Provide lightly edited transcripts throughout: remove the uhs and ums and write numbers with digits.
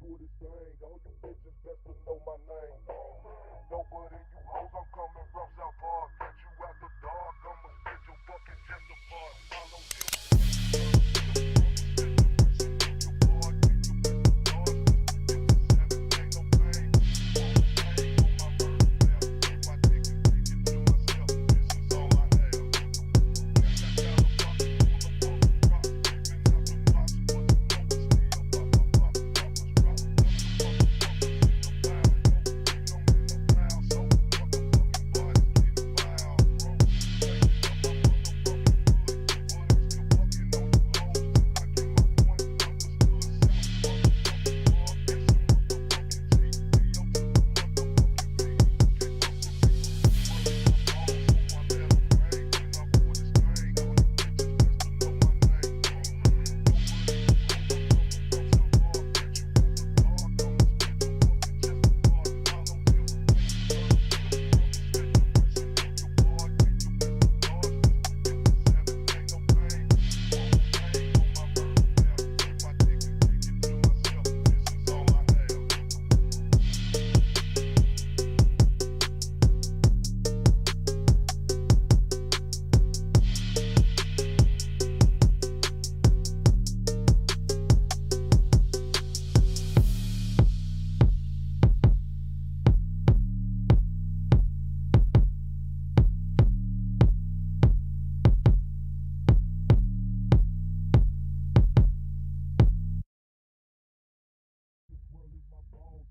pull this thing. All you bitches best to know my name. No good in you hoes, I'm coming from South Park. Catch you after dark, I'ma spit your fucking chest apart. Follow you.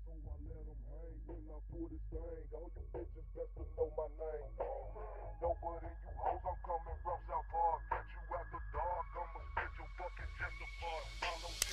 So I let them hang when I pull this thing. All you bitches best to know my name. No good in you hoes, I'm coming from South Park. Catch you after dark, I'ma spit your fucking chest apart. Follow you.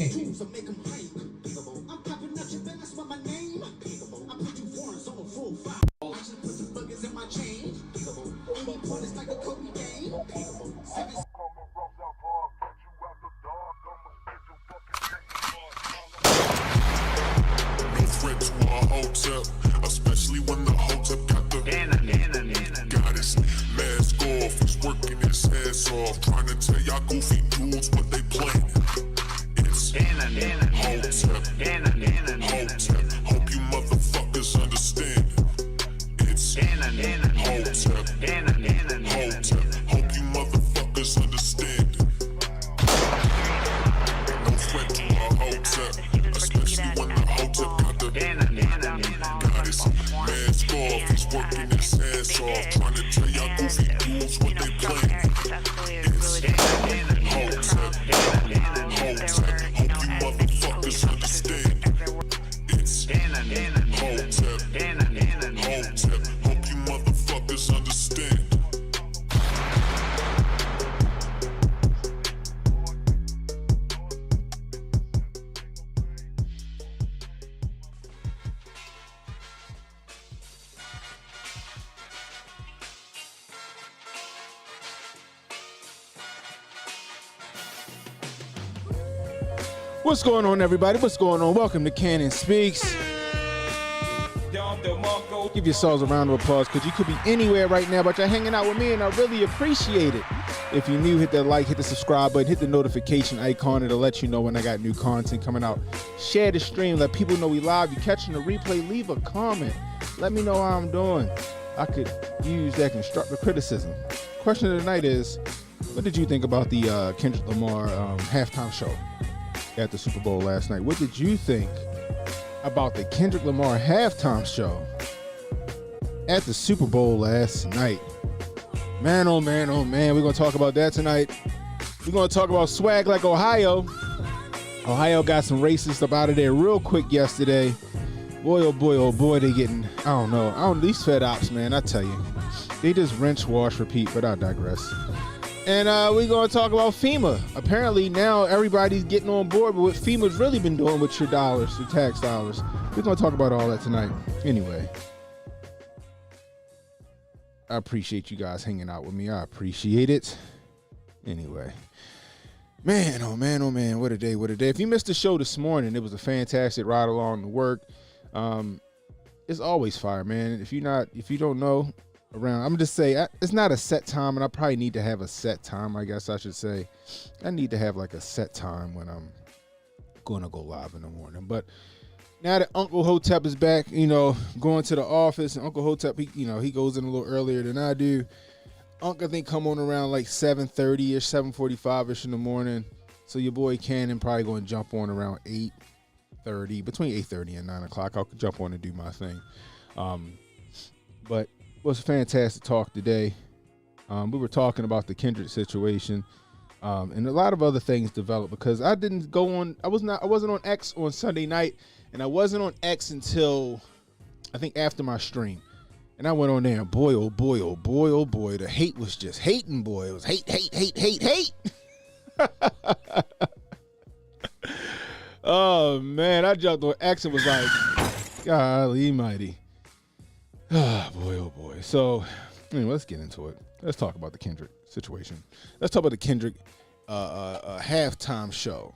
tools to make them hype. I'm popping out your bed, that's what my name. I put you warrants on a full file. I just put the buggers in my chain. Any point is like a Kobe game. Seven. No threat to our Hotep, especially when the Hotep got the goddess. Mask off, he's working his ass off, trying to tell y'all goofy dudes what they playing. It's Hotep, Hotep, hope you motherfuckers understand. It's Hotep, Hotep, hope you motherfuckers understand. No threat to our Hotep, especially when the Hotep got the goddess. Mask off, he's working his ass off, trying to tell y'all goofy dudes what they playing. It's Hotep, Hotep, hope you motherfuckers understand. It's Hotep, Hotep, hope you motherfuckers understand. What's going on, everybody? What's going on? Welcome to Cannon Speaks. Give yourselves a round of applause because you could be anywhere right now, but you're hanging out with me, and I really appreciate it. If you're new, hit that like, hit the subscribe button, hit the notification icon. It'll let you know when I got new content coming out. Share the stream. Let people know we live. You catching the replay, leave a comment. Let me know how I'm doing. I could use that constructive criticism. Question of the night is, what did you think about the Kendrick Lamar halftime show at the Super Bowl last night? What did you think about the Kendrick Lamar halftime show at the Super Bowl last night? Man, oh man, oh man, we're going to talk about that tonight. We're going to talk about swag like Ohio. Ohio got some racist up out of there real quick yesterday. Boy, oh boy, they getting, I don't know, these Fed ops, man, I tell you, they just rinse, wash, repeat, but I digress. And we're going to talk about FEMA. Apparently now everybody's getting on board with what FEMA's really been doing with your dollars, your tax dollars. We're going to talk about all that tonight. Anyway, I appreciate you guys hanging out with me. I appreciate it. Anyway, man, oh man, oh man, what a day, what a day. If you missed the show this morning, it was a fantastic ride along to work. It's always fire, man. If you don't know, around, I'm just say it's not a set time, and I probably need to have a set time. I guess I should say I need to have like a set time when I'm gonna go live in the morning. But now that Uncle Hotep is back, going to the office, and Uncle Hotep, he goes in a little earlier than I do. Uncle, I think, come on around like 7:30ish, 7:45ish in the morning. So your boy Cannon probably going to jump on around 8:30, between 8:30 and 9 o'clock. I'll jump on and do my thing. But it was a fantastic talk today. We were talking about the Kendrick situation, and a lot of other things developed because I didn't go on. I wasn't on X on Sunday night, and I wasn't on X until I think after my stream. And I went on there, and boy, oh boy, oh boy, oh boy, the hate was just hating, boy. It was hate. Oh man, I jumped on X and was like, golly mighty. Oh boy. So anyway, let's get into it. Let's talk about the Kendrick situation. Let's talk about the Kendrick halftime show.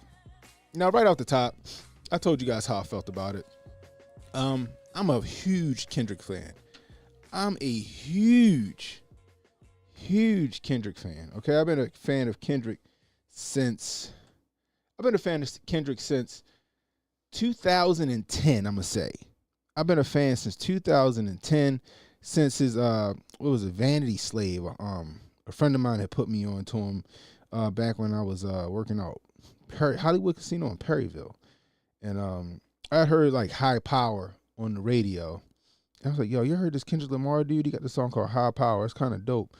Now, right off the top, I told you guys how I felt about it. I'm a huge Kendrick fan. I'm a huge Kendrick fan. Okay, I've been a fan of Kendrick since 2010. I'm gonna say I've been a fan since 2010, since his Vanity Slave. A friend of mine had put me on to him back when I was working out Hollywood Casino in Perryville, and I heard like High Power on the radio. I was like, yo, you heard this Kendrick Lamar dude? He got this song called High Power. It's kind of dope.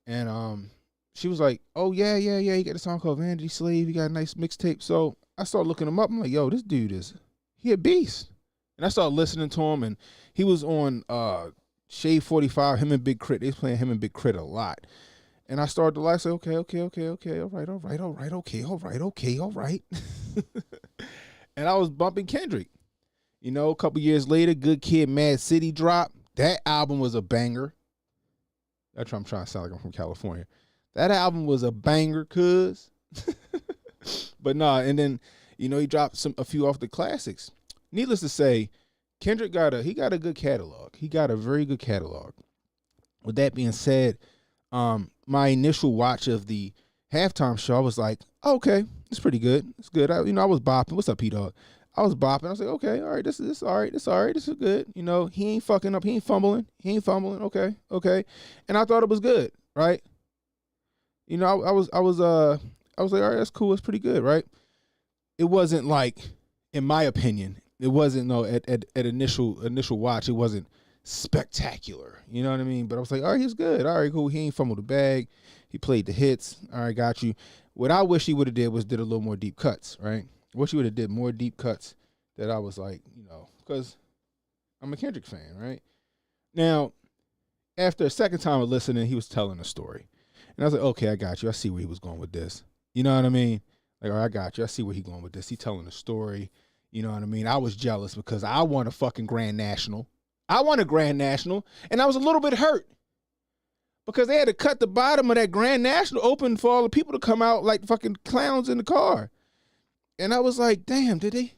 And she was like, oh, yeah. He got a song called Vanity Slave. He got a nice mixtape. So I started looking him up. I'm like, yo, this dude he a beast. And I started listening to him. And he was on Shade 45, him and Big Crit. They was playing him and Big Crit a lot. And I started to like say, okay, all right, okay. And I was bumping Kendrick. You know, a couple years later, Good Kid, Mad City dropped. That album was a banger. That's what I'm trying to sound like I'm from California. That album was a banger, cuz. But nah, and then, you know, he dropped a few off the classics. Needless to say, Kendrick got a good catalog. He got a very good catalog. With that being said, my initial watch of the halftime show, I was like, oh, okay, it's pretty good. It's good. I was bopping. What's up, P-Dog? I was bopping. I was like, okay, all right, this is all right. This is good. You know, he ain't fucking up. He ain't fumbling. Okay. And I thought it was good, right? You know, I was like, all right, that's cool. It's pretty good, right? It wasn't like, in my opinion, it wasn't at initial watch, it wasn't spectacular. You know what I mean? But I was like, all right, he's good. All right, cool. He ain't fumbled the bag. He played the hits. All right, got you. What I wish he would have did was did a little more deep cuts, right? I wish he would have did more deep cuts that I was like, you know, because I'm a Kendrick fan, right? Now, after a second time of listening, he was telling a story. And I was like, okay, I got you. I see where he was going with this. You know what I mean? Like, all right, I got you. I see where he's going with this. He telling a story. You know what I mean? I was jealous because I won a fucking Grand National. I won a Grand National, and I was a little bit hurt because they had to cut the bottom of that Grand National open for all the people to come out like fucking clowns in the car. And I was like, damn, did they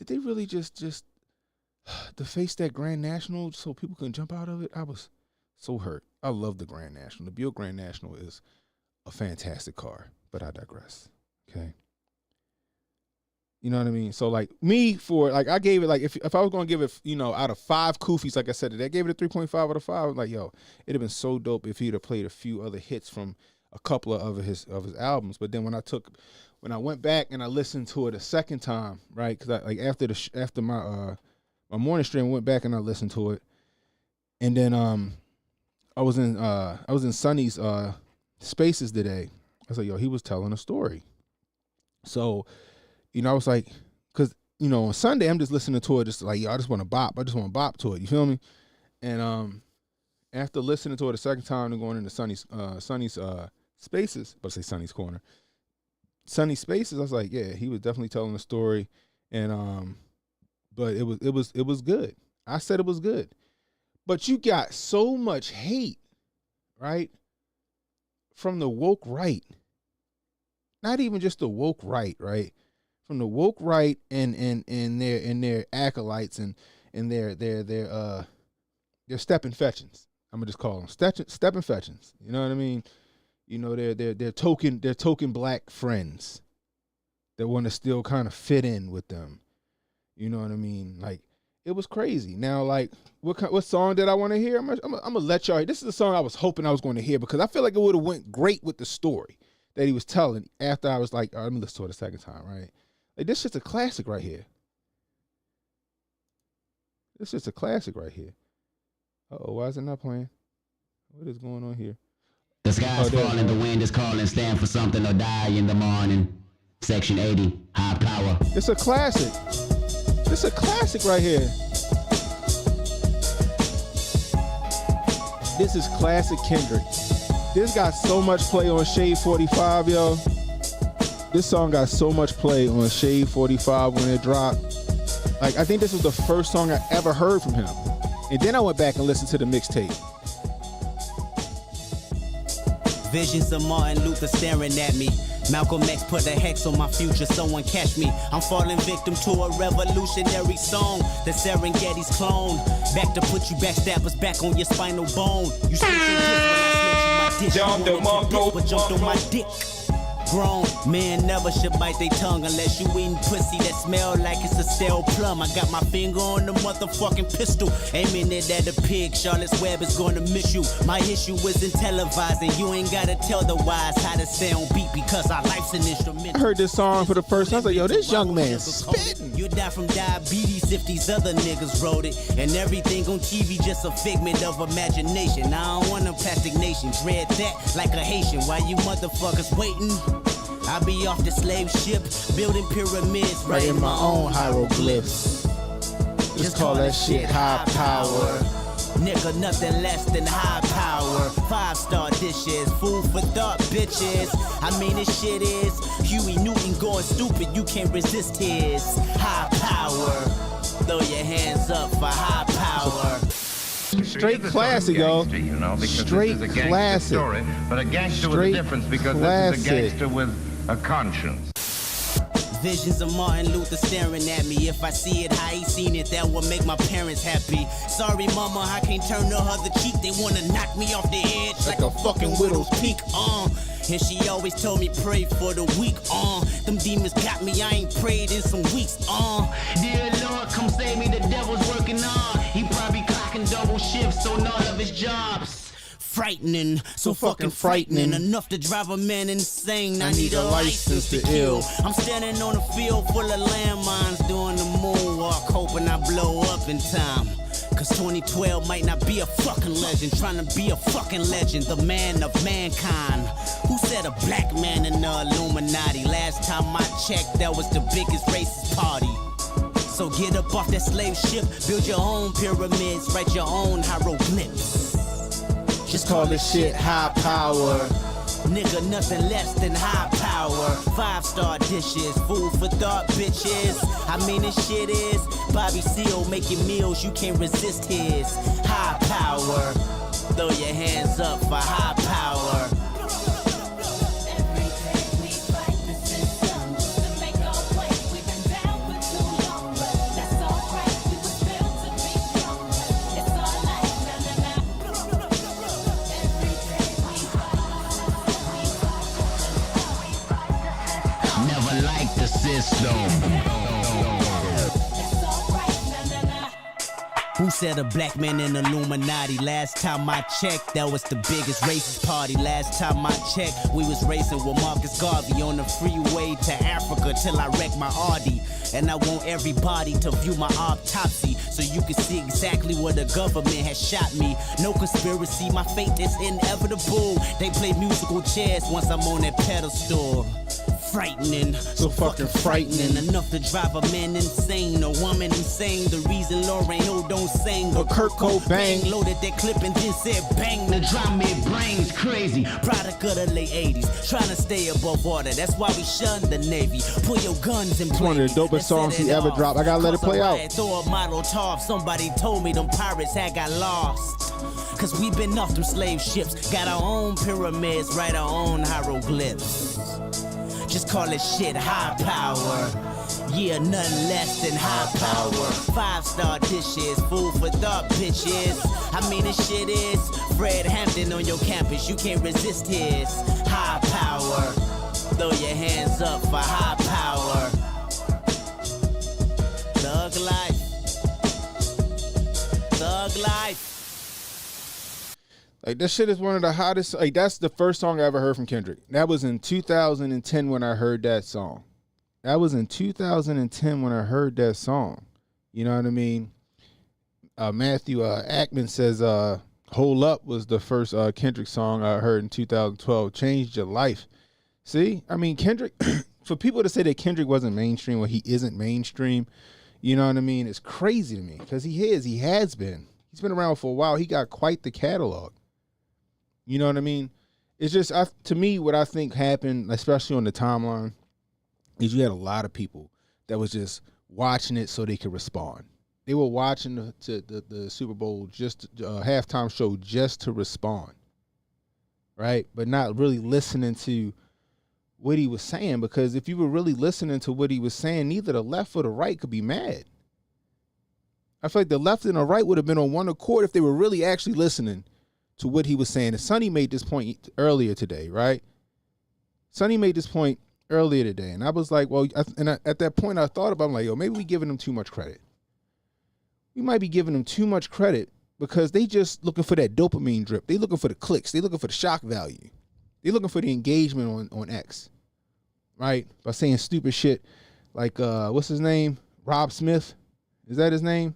really just deface that Grand National so people couldn't jump out of it? I was so hurt. I love the Grand National. The Buick Grand National is a fantastic car, but I digress. Okay. You know what I mean? So like me I gave it like if I was gonna give it, you know, out of 5 Kufis, like I said today, I gave it a 3.5 out of 5. I was like, yo, it'd have been so dope if he'd have played a few other hits from a couple of his albums. But then when I went back and I listened to it a second time, right? Because after my morning stream, I went back and I listened to it, and then I was in Sonny's Spaces today. I was like, yo, he was telling a story. So, you know, I was like, because, you know, on Sunday, I'm just listening to it, just like, yo, I just want to bop. I just want to bop to it. You feel me? And after listening to it a second time and going into Sonny's Spaces, but I say Sonny's Corner, Sonny's Spaces, I was like, yeah, he was definitely telling a story. And but it was good. I said it was good. But you got so much hate, right? From the woke right. Not even just the woke right, right? From the woke right and their acolytes and their stepping fetchings. I'm gonna just call them stepping fetchings. You know what I mean? You know, they're token black friends that want to still kind of fit in with them. You know what I mean? Like, it was crazy. Now, like, what song did I want to hear? I'm gonna let y'all hear. This is the song I was hoping I was going to hear because I feel like it would have went great with the story that he was telling after I was like, all right, let me listen to it a second time, right? Like, this shit's a classic right here. This is a classic right here. Uh-oh, why is it not playing? What is going on here? The sky's falling, the wind is calling, stand for something or die in the morning. Section 80, high power. It's a classic. It's a classic right here. This is classic Kendrick. This got so much play on Shade 45, yo. This song got so much play on Shade 45 when it dropped. Like, I think this was the first song I ever heard from him. And then I went back and listened to the mixtape. Visions of Martin Luther staring at me. Malcolm X put a hex on my future, someone catch me. I'm falling victim to a revolutionary song. The Serengeti's clone. Back to put you backstabbers back on your spinal bone. You should have when I slipped you my dick. But jumped on my dick. Grown men never should bite their tongue unless you eating pussy that smell like it's a stale plum. I got my finger on the motherfucking pistol, aiming it at a pig. Charlotte's Web is gonna miss you. My issue isn't televising. You ain't gotta tell the wise how to stay on beat because our life's an instrument. I heard this song for the first time. I was like, yo, this young man spitting. You die from diabetes if these other niggas wrote it. And everything on TV just a figment of imagination. I don't want a plastic nation. Dread that like a Haitian. Why you motherfuckers waiting? I be off the slave ship, building pyramids, writing my own hieroglyphs. Just call that shit high power. Nigga, nothing less than high power. 5-star dishes, food for thought, bitches. I mean, this shit is Huey Newton going stupid. You can't resist his high power. Throw your hands up for high power. Straight classic, yo. You know, Straight this is a classic. Story, but a gangster with Straight a difference because classic. this is a gangster with a conscience. Visions of Martin Luther staring at me. If I see it how he seen it, that will make my parents happy. Sorry, mama, I can't turn the other cheek. They wanna knock me off the edge like a fucking widow's peak. And she always told me pray for the weak. Them demons got me, I ain't prayed in some weeks. Dear Lord, come save me, the devil's working on. He probably clocking double shifts on all of his jobs. Frightening, so fucking frightening. Enough to drive a man insane. I need a license to ill. I'm standing on a field full of landmines, doing the moonwalk, hoping I blow up in time. Cause 2012 might not be a fucking legend. Trying to be a fucking legend, the man of mankind. Who said a black man in the Illuminati? Last time I checked, that was the biggest racist party. So get up off that slave ship, build your own pyramids, write your own hieroglyphs. Just call this shit high power. Nigga, nothing less than high power. 5-star dishes, food for thought, bitches. I mean, this shit is Bobby Seale making meals, you can't resist his high power. Throw your hands up for high power. Never liked the system. Who said a black man in Illuminati? Last time I checked, that was the biggest racist party. Last time I checked, we was racing with Marcus Garvey on the freeway to Africa till I wrecked my Audi. And I want everybody to view my autopsy so you can see exactly where the government has shot me. No conspiracy, my fate is inevitable. They play musical chairs once I'm on that pedestal. Frightening, so fucking frightening. Enough to drive a man insane, a woman insane. The reason Lorraine don't sing, But Kurt Cobain loaded that clip and then said bang. The drum it brains crazy. Product of the late 80s, trying to stay above water. That's why we shun the Navy. Pull your guns and play. It's one of the dopest songs he ever dropped. I gotta let it play out. Throw a model top. Somebody told me them pirates had got lost. Cause we been off them slave ships. Got our own pyramids, write our own hieroglyphs. Just call it shit high power. Yeah, nothing less than high power. 5-star dishes, food for thought, bitches. I mean, this shit is Fred Hampton on your campus. You can't resist his high power. Throw your hands up for high power. Thug life. Thug life. Like, this shit is one of the hottest. Like, that's the first song I ever heard from Kendrick. That was in 2010 when I heard that song. That was in 2010 when I heard that song. You know what I mean? Matthew Ackman says, Hold Up was the first Kendrick song I heard in 2012. Changed your life. See? I mean, Kendrick, for people to say that Kendrick wasn't mainstream when he isn't mainstream, you know what I mean? It's crazy to me because he is. He has been. He's been around for a while. He got quite the catalog. You know what I mean? It's just, to me, what I think happened, especially on the timeline, is you had a lot of people that was just watching it so they could respond. They were watching the Super Bowl, just halftime show, just to respond, right? But not really listening to what he was saying, because if you were really listening to what he was saying, neither the left or the right could be mad. I feel like the left and the right would have been on one accord if they were really actually listening to what he was saying. And Sonny made this point earlier today, right? Sonny made this point earlier today, and I was like, well, at that point I thought about, I'm like, yo, maybe we giving them too much credit. We might be giving them too much credit because they just looking for that dopamine drip. They looking for the clicks. They looking for the shock value. They looking for the engagement on X, right? By saying stupid shit like, what's his name? Rob Smith. Is that his name?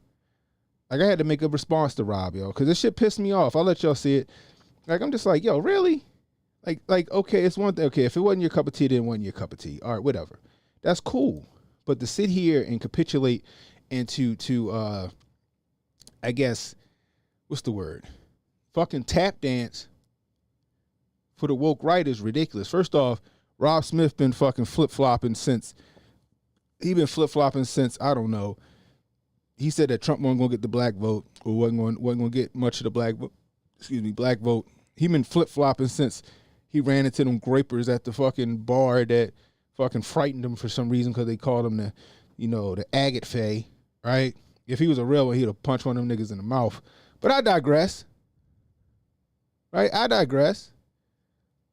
Like, I had to make a response to Rob, yo, because this shit pissed me off. I'll let y'all see it. Like, I'm just like, yo, really? Like, okay, it's one thing. Okay, if it wasn't your cup of tea, then it wasn't your cup of tea. All right, whatever. That's cool. But to sit here and capitulate and to I guess, what's the word? Fucking tap dance for the woke right is ridiculous. First off, Rob Smith been fucking flip-flopping since, I don't know. He said that Trump wasn't gonna get the black vote, or wasn't gonna get much of the black vote. He been flip-flopping since he ran into them grapers at the fucking bar that fucking frightened him for some reason because they called him the agate fae, right? If he was a real one, he'd have punched one of them niggas in the mouth. But I digress. Right? I digress.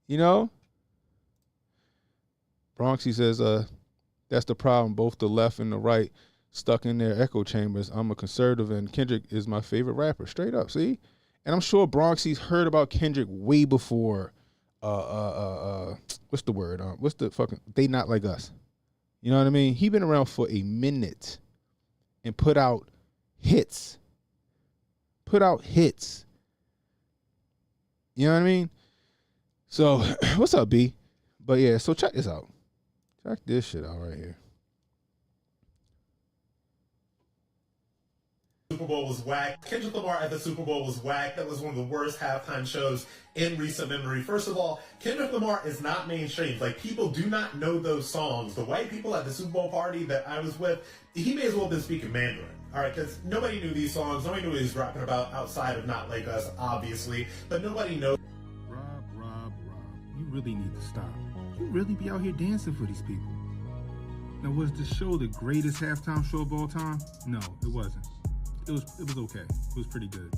You know? Bronxy says, that's the problem. Both the left and the right stuck in their echo chambers. I'm a conservative and Kendrick is my favorite rapper. Straight up, see? And I'm sure Bronxy's heard about Kendrick way before what's the word? What's the fucking They Not Like Us. You know what I mean? He been around for a minute and put out hits. You know what I mean? So, what's up, B? But yeah, so check this out. Check this shit out right here. Super Bowl was whack. Kendrick Lamar at the Super Bowl was whack. That was one of the worst halftime shows in recent memory. First of all, Kendrick Lamar is not mainstream. Like, people do not know those songs. The white people at the Super Bowl party that I was with, he may as well have been speaking Mandarin. All right, because nobody knew these songs. Nobody knew what he was rapping about outside of Not Like Us, obviously. But nobody knows. Rob, you really need to stop. You really be out here dancing for these people. Now, was the show the greatest halftime show of all time? No, it wasn't. It was okay. It was pretty good.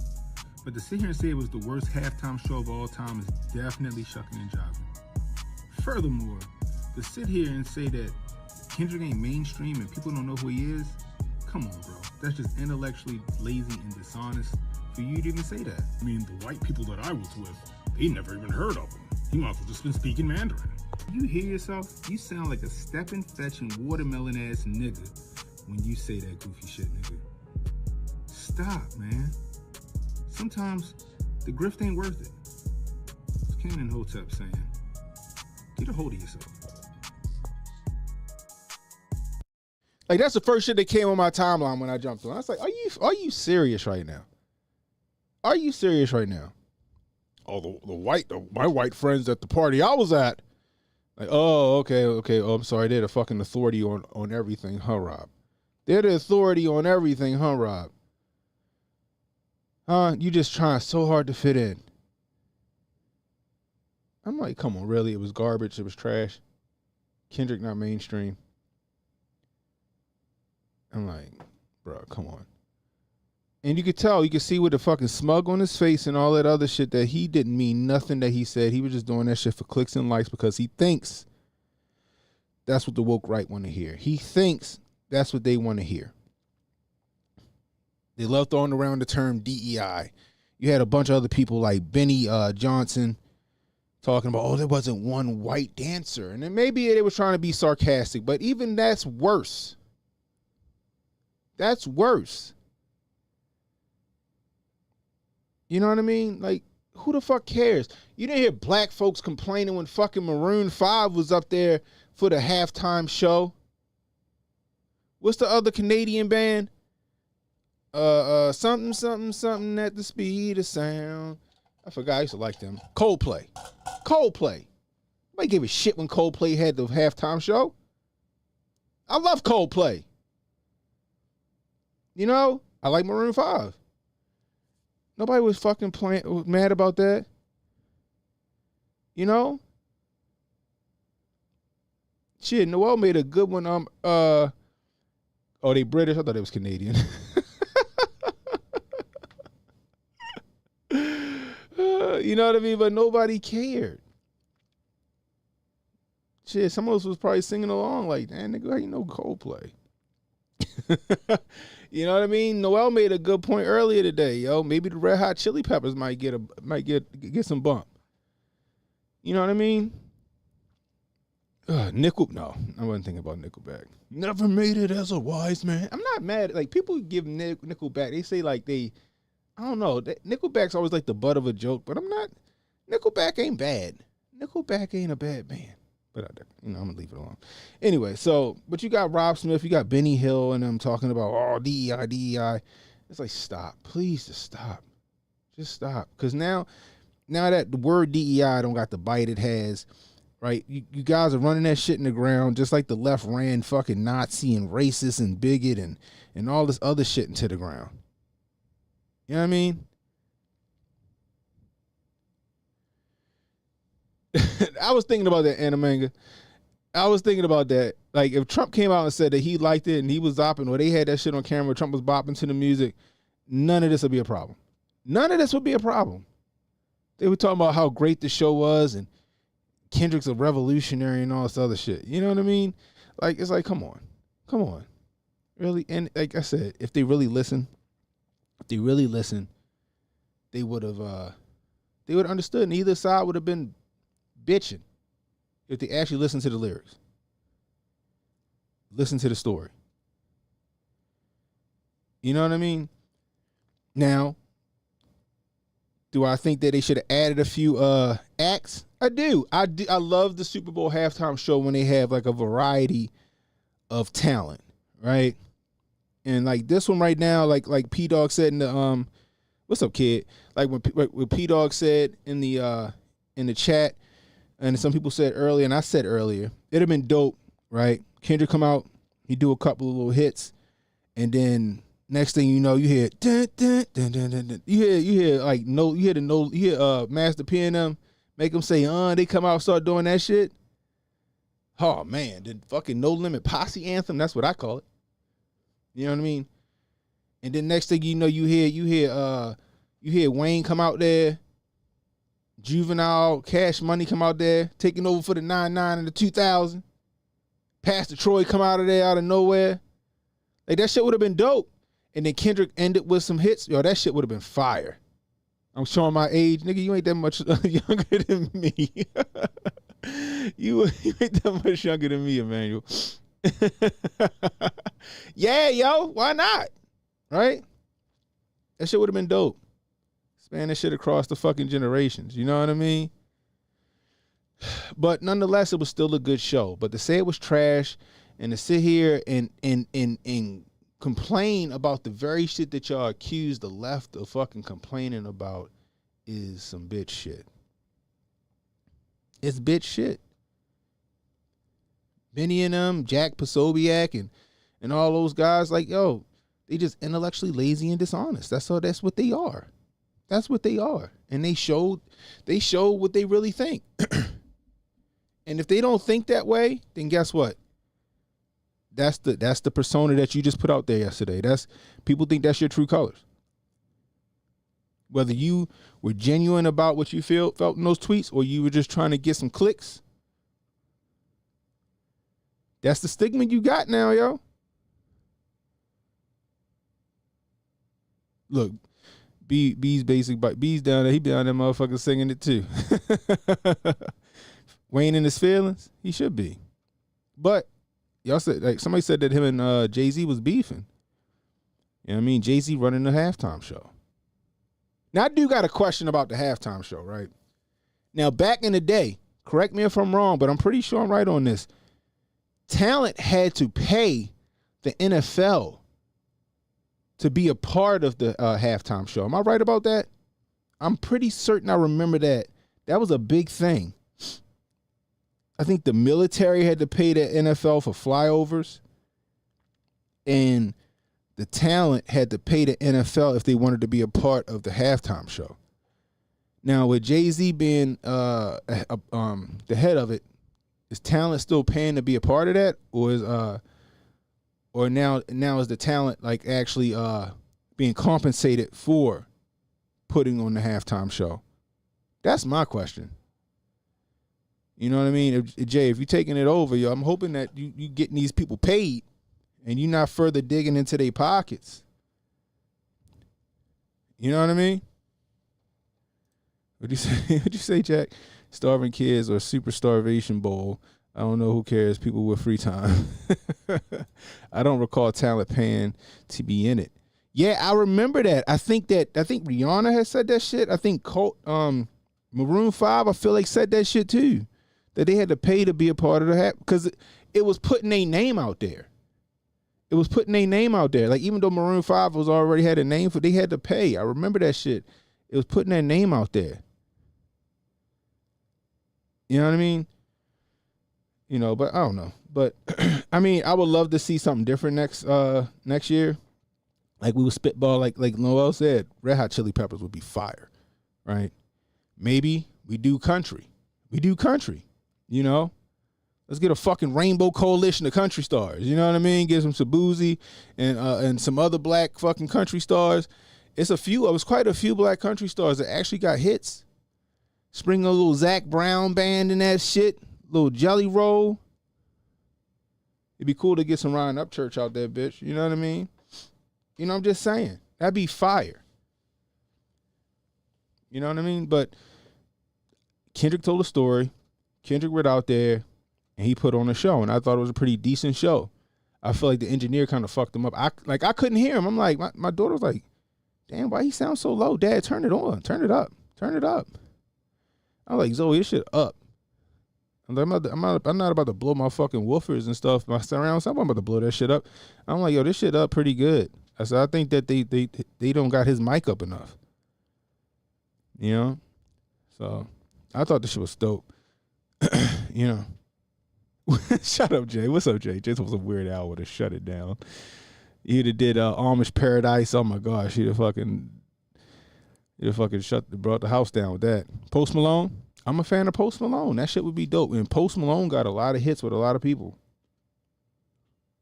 But to sit here and say it was the worst halftime show of all time is definitely shucking and jiving. Furthermore, to sit here and say that Kendrick ain't mainstream and people don't know who he is, come on, bro. That's just intellectually lazy and dishonest for you to even say that. I mean, the white people that I was with, they never even heard of him. He might as well just been speaking Mandarin. You hear yourself? You sound like a stepping, fetching, watermelon ass nigga when you say that goofy shit, nigga. Stop, man. Sometimes the grift ain't worth it. It's Canon Hotep saying, get a hold of yourself. Like, that's the first shit that came on my timeline when I jumped on. I was like, are you serious right now? Are you serious right now? Oh, my white friends at the party I was at. Like, oh, okay. Oh, I'm sorry. They're the fucking authority on everything, huh, Rob? They're the authority on everything, huh, Rob? Huh? You just trying so hard to fit in. I'm like, come on, really? It was garbage. It was trash. Kendrick not mainstream. I'm like, bro, come on. And you could tell, you could see with the fucking smug on his face and all that other shit that he didn't mean nothing that he said. He was just doing that shit for clicks and likes because he thinks that's what the woke right want to hear. He thinks that's what they want to hear. They love throwing around the term DEI. You had a bunch of other people like Benny Johnson talking about, oh, there wasn't one white dancer. And then maybe they were trying to be sarcastic, but even that's worse. That's worse. You know what I mean? Like, who the fuck cares? You didn't hear black folks complaining when fucking Maroon 5 was up there for the halftime show. What's the other Canadian band? Something at the speed of sound. I forgot. I used to like them. Coldplay. Nobody gave a shit when Coldplay had the halftime show. I love Coldplay. You know, I like Maroon 5. Nobody was fucking mad about that. You know? Shit, Noel made a good one. Oh, they British? I thought it was Canadian. You know what I mean? But nobody cared. Shit, some of us was probably singing along like, damn, nigga, how you know Coldplay? You know what I mean? Noel made a good point earlier today, yo. Maybe the Red Hot Chili Peppers might get some bump. You know what I mean? No, I wasn't thinking about Nickelback. Never made it as a wise man. I'm not mad. Like, people give Nickelback, they say like I don't know. Nickelback's always like the butt of a joke, but I'm not. Nickelback ain't bad. Nickelback ain't a bad band. But I'm gonna leave it alone. Anyway, but you got Rob Smith, you got Benny Hill, and them talking about DEI. It's like, stop, please, just stop. Just stop. Because now that the word DEI don't got the bite it has, right? You guys are running that shit in the ground just like the left ran fucking Nazi and racist and bigot and all this other shit into the ground. You know what I mean? I was thinking about that, Animanga. I was thinking about that. Like, if Trump came out and said that he liked it and he was bopping, or they had that shit on camera, Trump was bopping to the music, none of this would be a problem. None of this would be a problem. They were talking about how great the show was and Kendrick's a revolutionary and all this other shit. You know what I mean? Like, it's like, come on. Really? And like I said, if they really listen, they would have understood, and either side would have been bitching if they actually listened to the lyrics. Listen to the story. You know what I mean? Now, do I think that they should have added a few acts? I do. I love the Super Bowl halftime show when they have like a variety of talent, right? And like this one right now, like P Dog said in the what's up, kid? Like when P Dog said in the chat, and some people said earlier, and I said earlier, it'd have been dope, right? Kendrick come out, he do a couple of little hits, and then next thing you know, you hear dun, dun, dun, dun, dun, dun. You hear like no, you hear Master P and them make them say they come out and start doing that shit. Oh man, the fucking No Limit Posse anthem, that's what I call it. You know what I mean? And then next thing you know, you hear Wayne come out there, Juvenile, Cash Money come out there, taking over for the 99 and the 2000. Pastor Troy come out of there out of nowhere. Like, that shit would have been dope. And then Kendrick ended with some hits. Yo, that shit would have been fire. I'm showing my age. Nigga, you ain't that much younger than me. you ain't that much younger than me, Emmanuel. Yeah, yo, why not? Right? That shit would have been dope. Span that shit across the fucking generations. You know what I mean? But nonetheless, it was still a good show. But to say it was trash and to sit here and complain about the very shit that y'all accused the left of fucking complaining about is some bitch shit. It's bitch shit. Benny and them, Jack Posobiec and all those guys, like, yo, they just intellectually lazy and dishonest. That's what they are. That's what they are. And they showed what they really think. And if they don't think that way, then guess what? That's the persona that you just put out there yesterday. People think that's your true colors. Whether you were genuine about what you felt in those tweets or you were just trying to get some clicks, that's the stigma you got now, yo. Look, B's basic, but B's down there. He be down there, motherfucker, singing it too. Wayne in his feelings, he should be. But y'all said, like, somebody said that him and Jay-Z was beefing. You know what I mean? Jay-Z running the halftime show. Now, I do got a question about the halftime show, right? Now, back in the day, correct me if I'm wrong, but I'm pretty sure I'm right on this. Talent had to pay the NFL to be a part of the halftime show. Am I right about that? I'm pretty certain I remember that. That was a big thing. I think the military had to pay the NFL for flyovers, and the talent had to pay the NFL if they wanted to be a part of the halftime show. Now, with Jay-Z being the head of it, is talent still paying to be a part of that, or now is the talent like actually being compensated for putting on the halftime show? That's my question. You know what I mean? Jay, if you're taking it over, yo, I'm hoping that you getting these people paid and you're not further digging into their pockets. You know what I mean? What'd you say? What'd you say, Jack? Starving kids or super starvation bowl. I don't know, who cares? People with free time. I don't recall talent paying to be in it. Yeah, I remember that. I think Rihanna has said that shit. I think Maroon 5, I feel like, said that shit too. That they had to pay to be a part of the because it was putting their name out there. It was putting their name out there. Like, even though Maroon 5 was already had a name for, they had to pay. I remember that shit. It was putting their name out there. You know what I mean? You know, but I don't know. But I mean, I would love to see something different next year. Like we would spitball, like Noel said, Red Hot Chili Peppers would be fire, right? Maybe we do country. You know? Let's get a fucking rainbow coalition of country stars. You know what I mean? Get some Shabuzi and some other black fucking country stars. It was quite a few black country stars that actually got hits. Spring a little Zach Brown band in that shit. Little Jelly Roll. It'd be cool to get some Ryan Upchurch out there, bitch. You know what I mean? You know, I'm just saying. That'd be fire. You know what I mean? But Kendrick told a story. Kendrick went out there and he put on a show, and I thought it was a pretty decent show. I feel like the engineer kind of fucked him up. I couldn't hear him. I'm like, my daughter was like, damn, why he sound so low? Dad, turn it on. Turn it up. I'm like, Zoe, this shit up. I'm not about to blow my fucking woofers and stuff, my surround sound. I'm about to blow that shit up. I'm like, yo, this shit up pretty good. I said, I think that they don't got his mic up enough. You know? So I thought this shit was dope. You know. Shut up, Jay. What's up, Jay? Just was a Weird Al would have shut it down. He'd have did Amish Paradise. Oh my gosh, he'd have fucking brought the house down with that. Post Malone. I'm a fan of Post Malone. That shit would be dope. And Post Malone got a lot of hits with a lot of people.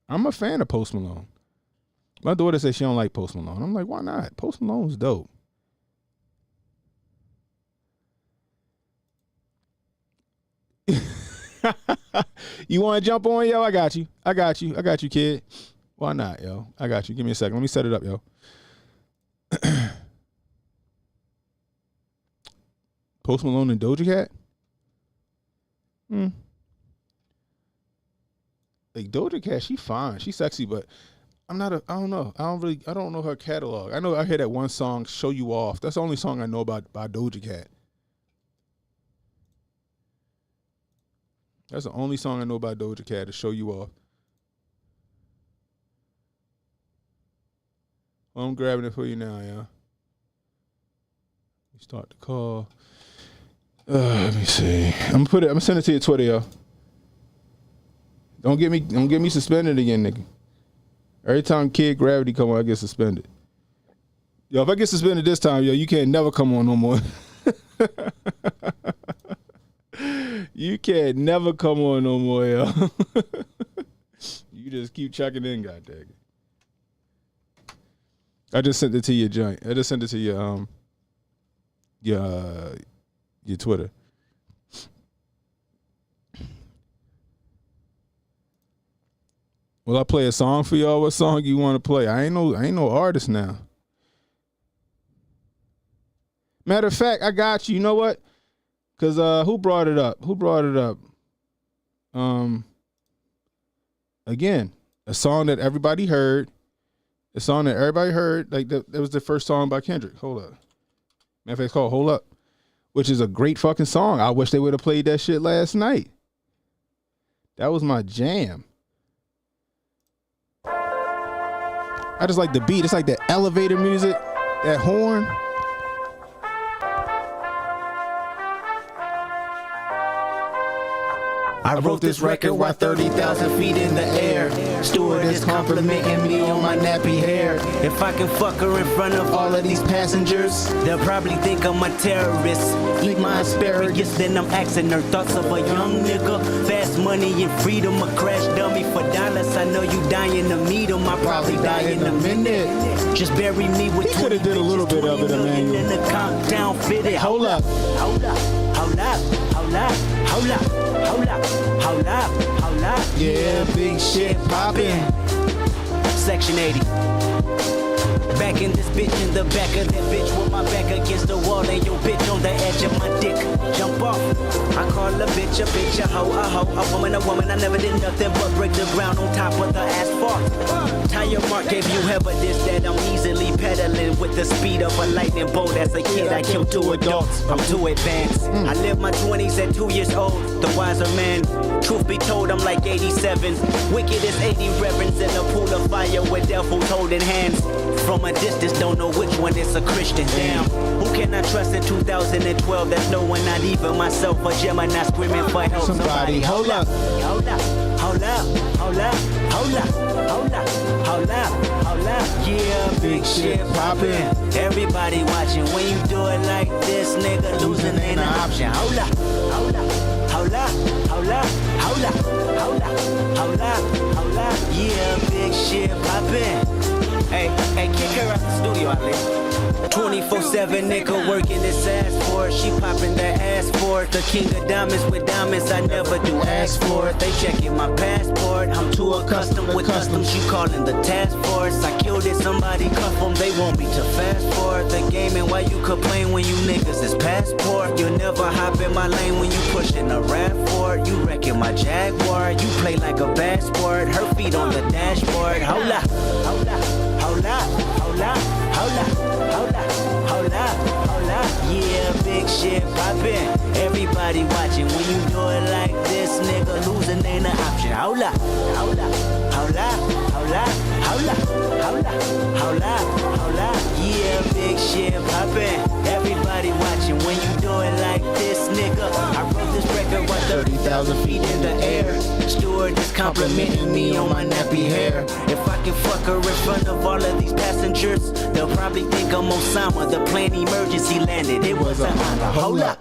I'm a fan of Post Malone. My daughter says she don't like Post Malone. I'm like, why not? Post Malone's dope. You want to jump on, yo? I got you, kid. Why not, yo? I got you. Give me a second. Let me set it up, yo. Post Malone and Doja Cat? Like Doja Cat, she fine. She sexy, but I don't know. I don't know her catalog. I know I heard that one song, Show You Off. That's the only song I know about by Doja Cat. That's the only song I know about Doja Cat, to Show You Off. Well, I'm grabbing it for you now, yeah. Start the call. Let me see. I'm gonna send it to your Twitter, yo. Don't get me suspended again, nigga. Every time Kid Gravity come on, I get suspended. Yo, if I get suspended this time, yo, you can't never come on no more. You can't never come on no more, yo. You just keep checking in, goddamn. I just sent it to your joint. I just sent it to your Twitter. Will I play a song for y'all? What song you want to play? I ain't no artist now. Matter of fact, I got you. You know what? Cause who brought it up? Again, a song that everybody heard. Like that was the first song by Kendrick. Hold up. Matter of fact, it's called Hold Up, which is a great fucking song. I wish they would have played that shit last night. That was my jam. I just like the beat. It's like that elevator music, that horn. I wrote this record while 30,000 feet in the air. Stewardess complimenting me on my nappy hair. If I can fuck her in front of all of these passengers, they'll probably think I'm a terrorist. Eat my asparagus, then I'm asking her thoughts of a young nigga. Fast money and freedom, a crash dummy for dollars. I know you dying to meet him, I probably die in a minute. Just bury me with 20 could have did a little bit of it, Emmanuel. In the countdown fitted. Hold up. Hold up. Yeah, big shit poppin'. Section 80. Back in this bitch, in the back of that bitch, with my back against the wall and your bitch on the edge of my dick. Jump off. I call a bitch, a hoe, a woman. I never did nothing but break the ground on top of the asphalt. Tire mark gave you evidence that I'm easily pedaling with the speed of a lightning bolt. As a kid, I killed 2 adults. I'm too advanced. I lived my 20s at 2 years old. The wiser man. Truth be told, I'm like 87. Wicked as 80 reverends in a pool of fire with devils holding hands. From from a distance, don't know which one is a Christian. Damn, who can I trust in 2012? There's no one, not even myself. A Gemini screaming for help. Somebody, hold up. Hold up, hold up, hold up, hold up, hold up, hold up, hold up. Yeah, big shit poppin'. Everybody watching. When you do it like this, nigga, losing ain't an option. Hold up, hold up, hold up, hold up, hold up, hold up, hold up, hold up. Yeah, big shit poppin'. Hey, kick her out the studio, Ali. 24/7 nigga working his ass for it. She popping that ass for it. The king of diamonds with diamonds, I never do ask for it. They checking my passport. I'm too accustomed with customs. You calling the task force. I killed it, somebody cuff them. They want me to fast forward the game. And why you complain when you niggas is passport? You'll never hop in my lane when you pushing a rap for it. You wrecking my Jaguar. You play like a bad sport. Her feet on the dashboard. Hold up, hold up, hold up, hold up, hold up, hold up, hold up, hold up. Yeah, big shit poppin'. Everybody watching. When you do it like this, nigga, losing ain't an option. Hold up, hold up, hold up, hold up, hold up, hold up, hold up, hold up. Yeah, big shit poppin'. Everybody watching. When you do it like this, nigga, I wrote this record with 30,000 feet in the air. Steward is complimenting me on my nappy hair. If I can fuck her in front of all of these passengers, they'll probably think I'm Osama. The plane emergency landed. It was an honor. Hold up.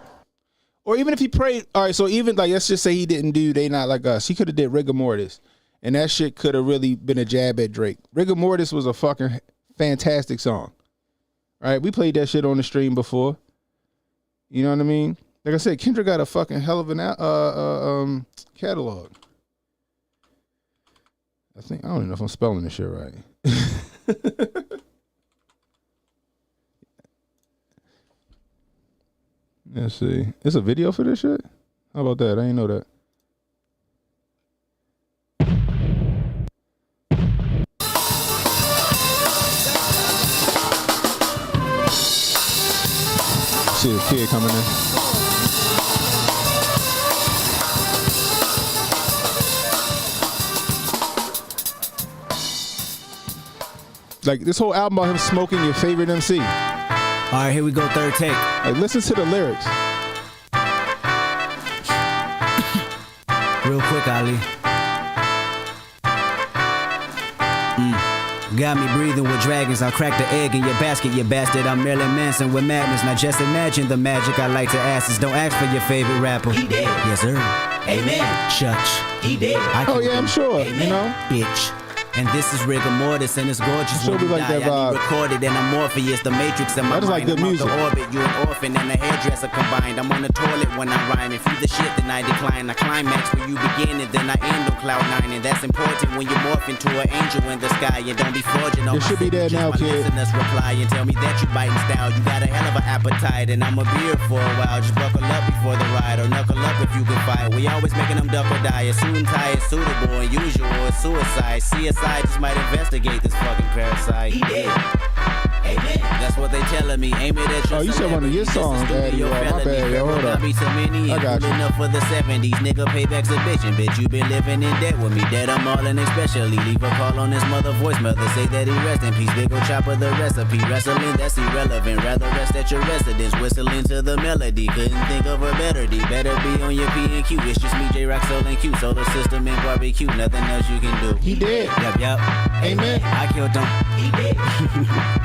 Or even if he prayed, all right, so even like, let's just say he didn't do They Not Like Us. He could have did Rigor Mortis. And that shit could have really been a jab at Drake. Rigor Mortis was a fucking fantastic song. Right? We played that shit on the stream before. You know what I mean? Like I said, Kendrick got a fucking hell of an catalog. I don't even know if I'm spelling this shit right. Let's see. It's a video for this shit? How about that? I didn't know that. See the kid coming in. Like this whole album about him smoking your favorite MC. All right, here we go, third take. Like listen to the lyrics. Real quick, Ali. Got me breathing with dragons. I'll crack the egg in your basket, you bastard. I'm Marilyn Manson with madness. Now just imagine the magic I like to ask is don't ask for your favorite rapper. He did. Yes, sir. Amen. Church. He did. Oh yeah, I'm sure. Amen. You know. Bitch. And this is rigor mortis, and it's gorgeous. Sure, when you like die, that vibe. I need recorded, and I'm Morpheus, the Matrix in my That is like mind. good I'm music. off the orbit, you an orphan and a hairdresser combined. I'm on the toilet when I rhyme. If you the shit, then I decline. I climax where you begin, and then I end on cloud 9. And that's important when you morph into an angel in the sky. And don't be forging on It should be there now, my kid. listeners reply and tell me that you biting style. You got a hell of an appetite, and I'ma be here for a while. Just buckle up before the ride, or knuckle up if you can fight. We always making them duck or die. A suit and tie is suitable, unusual, it's suicide. CSI just might investigate this fucking parasite. He did. Amen. That's what they telling me. Aim it at your Oh, you said one of your songs, Daddy. My bad, yo. Hold up. I got you. Enough for the 70s. Nigga, payback's a bitchin', bitch. You been living in debt with me. Dead I'm all in especially. Leave a call on his mother voicemail to say that he rest in peace. Big ol' chopper the recipe. Wrestling, that's irrelevant. Rather rest at your residence. Whistling to the melody. Couldn't think of a better D. Better be on your P and Q. It's just me, J-Rock, Soul, and Q. Solar system and barbecue. Nothing else you can do. He did. Yep. Amen. I killed him. He did.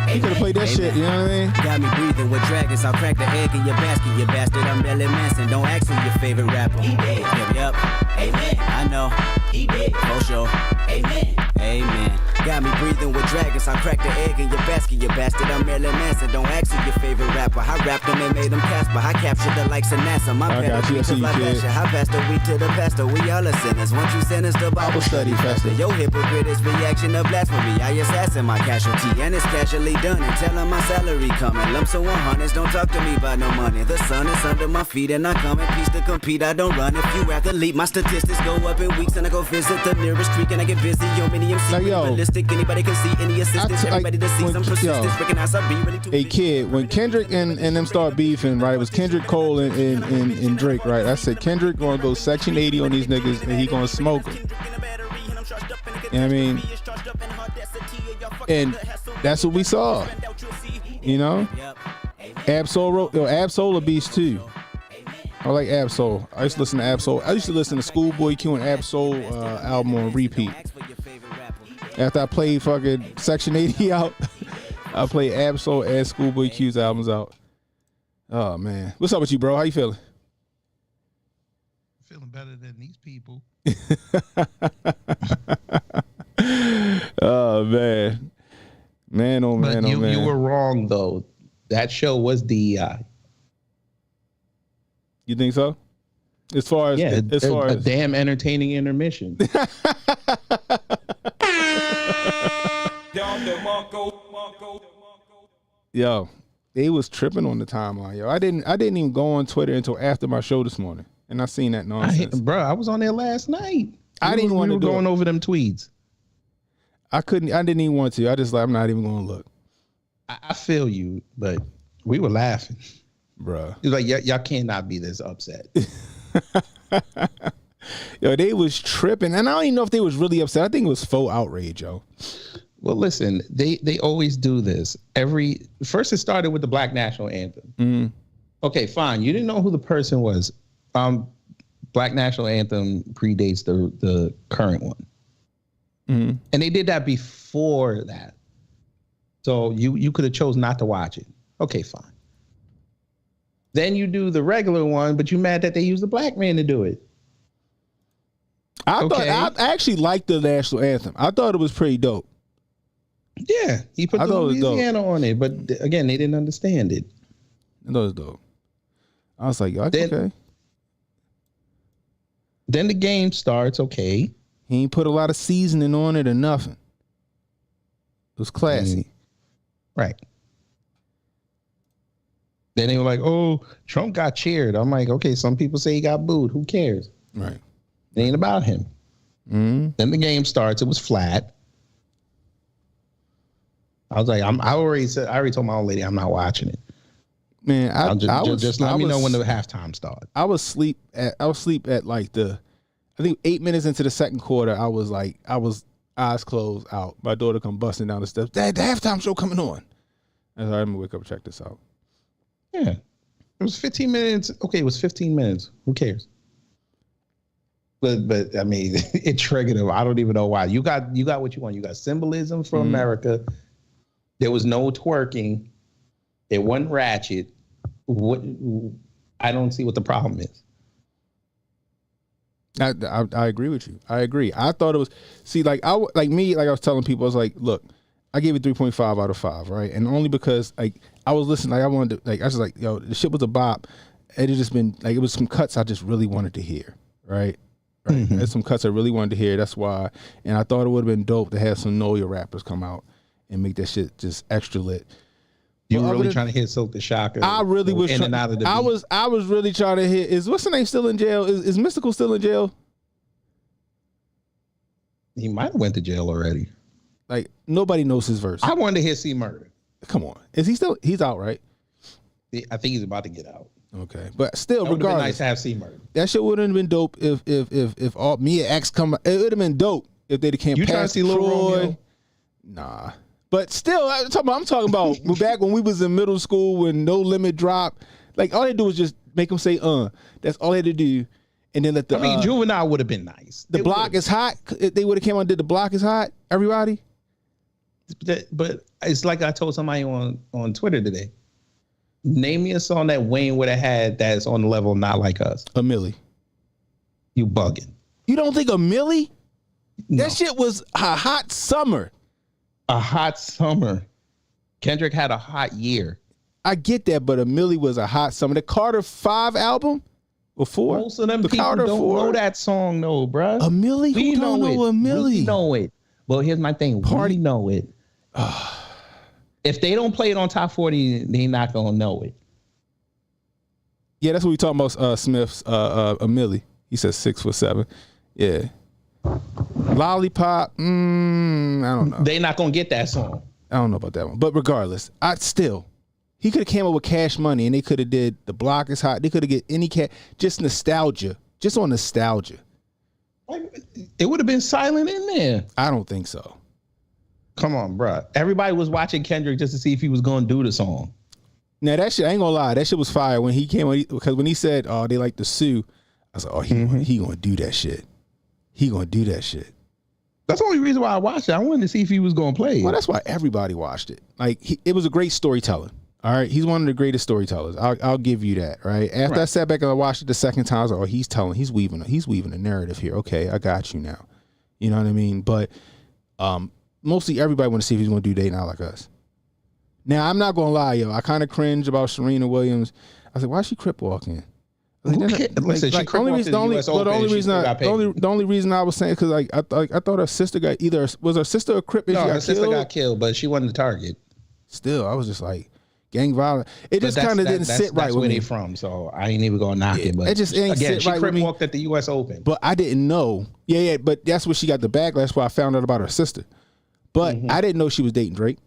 He could have played that shit, you know what I mean? Got me breathing with dragons. I'll crack the egg in your basket, you bastard. I'm Marilyn Manson. Don't ask who your favorite rapper. He did. Yep. Amen. I know. He did. For sure. Amen. Amen. Got me breathing with dragons. I'll crack the egg in your basket, you bastard. I'm Marilyn Manson. Don't ask who your favorite rapper. I rapped them and made them Casper. I captured the likes of NASA. My I got you. I see you, kid. I passed the week to the pastor. We all are sinners. Once you send us the Bible study faster. Yo, hypocrite is reaction of blasphemy. I assassin my casualty, and it's casually done. And tell him my salary coming. Lumps of 100s. Don't talk to me about no money. The sun is under my feet, and I come in peace to compete. I don't run. If you athlete, my statistics go up in weeks, and I go visit the nearest creek, and I get busy. Yo, many MC Like, yo, realistic. Anybody can see any assistance. Everybody to see some persistence. Recognize I be really too. Hey kid, when Kendrick and them start beefing, right? It was Kendrick Cole and Drake, right? I said Kendrick gonna go Section 80 on these niggas and he gonna smoke them. You know what I mean? And That's what we saw. You know? Absol a beast too. I like Absol. I used to listen to Absol. I used to listen to Schoolboy Q and Absol album on repeat. After I played fucking Section 80 out, I played Absol and Schoolboy Q's albums out. Oh man. What's up with you, bro? How you feeling? Feeling better than these people. Oh man. Man, oh man, but oh man. You were wrong though. That show was DEI. You think so? As far as a damn entertaining intermission. Yo, they was tripping on the timeline. Yo, I didn't even go on Twitter until after my show this morning, and I seen that nonsense. I was on there last night. I didn't want to do going over them tweets. I didn't even want to. I just I'm not even going to look. I feel you, but we were laughing, bruh. It's like y'all cannot be this upset. Yo, they was tripping, and I don't even know if they was really upset. I think it was faux outrage, yo. Well, listen, they always do this. First it started with the Black National Anthem. Mm-hmm. Okay, fine. You didn't know who the person was. Black National Anthem predates the current one. Mm-hmm. And they did that before that. So you could have chose not to watch it. Okay, fine. Then you do the regular one, but you mad that they used a black man to do it. I actually liked the national anthem. I thought it was pretty dope. Yeah, he put the Louisiana on it, but again, they didn't understand it. I thought it was dope. I was like, okay. Then the game starts, okay. He ain't put a lot of seasoning on it or nothing. It was classy. Right. Then they were like, oh, Trump got cheered. I'm like, okay, some people say he got booed. Who cares? Right. It ain't about him. Mm-hmm. Then the game starts. It was flat. I was like, I already told my old lady I'm not watching it. Man, just let me know when the halftime starts. I was asleep at like I think 8 minutes into the second quarter. I was eyes closed out. My daughter come busting down the steps. Dad, the halftime show coming on. I was like, I'm gonna wake up and check this out. Yeah, it was 15 minutes. Okay, it was 15 minutes. Who cares? But I mean, it triggered him. I don't even know why. You got what you want. You got symbolism for America. There was no twerking. It wasn't ratchet. I don't see what the problem is. I agree with you. I agree. I thought it was like I was telling people, I was like, look, I gave it 3.5 out of 5, right? And only because like I was listening, like I wanted to, like I was like, yo, the shit was a bop. It had just been like it was some cuts I just really wanted to hear, right? Right. Mm-hmm. There's some cuts I really wanted to hear. That's why. And I thought it would have been dope to have some Know Your rappers come out and make that shit just extra lit. You were really trying to hit Silk the Shocker. I really was in and out of the beat. I was really trying to hit. What's the name still in jail? Is Mystical still in jail? He might have went to jail already. Like nobody knows his verse. I wanted to hear C Murder. Come on, is he still? He's out, right? I think he's about to get out. Okay, but still, it would have been regardless, nice to have C Murder. That shit would have been dope if all me and X come. It would have been dope if they came. You trying to see Lil Romeo? Nah. But still, I'm talking about back when we was in middle school when No Limit dropped. Like all they do was just make them say That's all they had to do, and then let the. I mean, Juvenile would have been nice. The block is hot. They would have came on and did the block is hot. Everybody. But it's like I told somebody on Twitter today. Name me a song that Wayne would have had that's on the level Not Like Us. A Millie. You bugging. You don't think a Millie? No. That shit was a hot summer. A hot summer. Kendrick had a hot year. I get that, but a Millie was a hot summer. The Carter 5 album before. Most of them people Carter don't 4. Know that song, though, bruh. A Millie? We Who don't know a Millie? We know it. Well, here's my thing. We know it. If they don't play it on top 40, they not gonna know it. Yeah, that's what we talking about. Smith's a Millie. He says 6'7". Yeah. Lollipop. I don't know. They not gonna get that song. I don't know about that one. But regardless, he could have came up with Cash Money and they could have did The Block is Hot. They could have get any just nostalgia, just on nostalgia. It would have been silent in there. I don't think so. Come on, bro. Everybody was watching Kendrick just to see if he was going to do the song. Now that shit, I ain't gonna lie, that shit was fire when he came. Because when he said, "Oh, they like to sue," I was like, "Oh, he gonna do that shit. He gonna do that shit." That's the only reason why I watched it. I wanted to see if he was going to play it. Well, that's why everybody watched it. Like, it was a great storytelling. All right, he's one of the greatest storytellers. I'll give you that. Right. After I sat back and I watched it the second time, I was like, "Oh, he's weaving a narrative here." Okay, I got you now. You know what I mean? But mostly everybody want to see if he's going to do They Not Like Us. Now, I'm not going to lie, yo. I kind of cringe about Serena Williams. I said, why is she crip walking? Listen, she crip walked to the US Open. The only reason I was saying, because I thought her sister got was her sister a crip? No, her sister got killed, but she wasn't the target. Still, I was just like, gang violence. It just kind of didn't sit right with me. That's where they from, so I ain't even going to knock it. But it just ain't sit right with me. She crip walked at the US Open. But I didn't know. Yeah, but that's where she got the backlash. That's why I found out about her sister. But I didn't know she was dating Drake.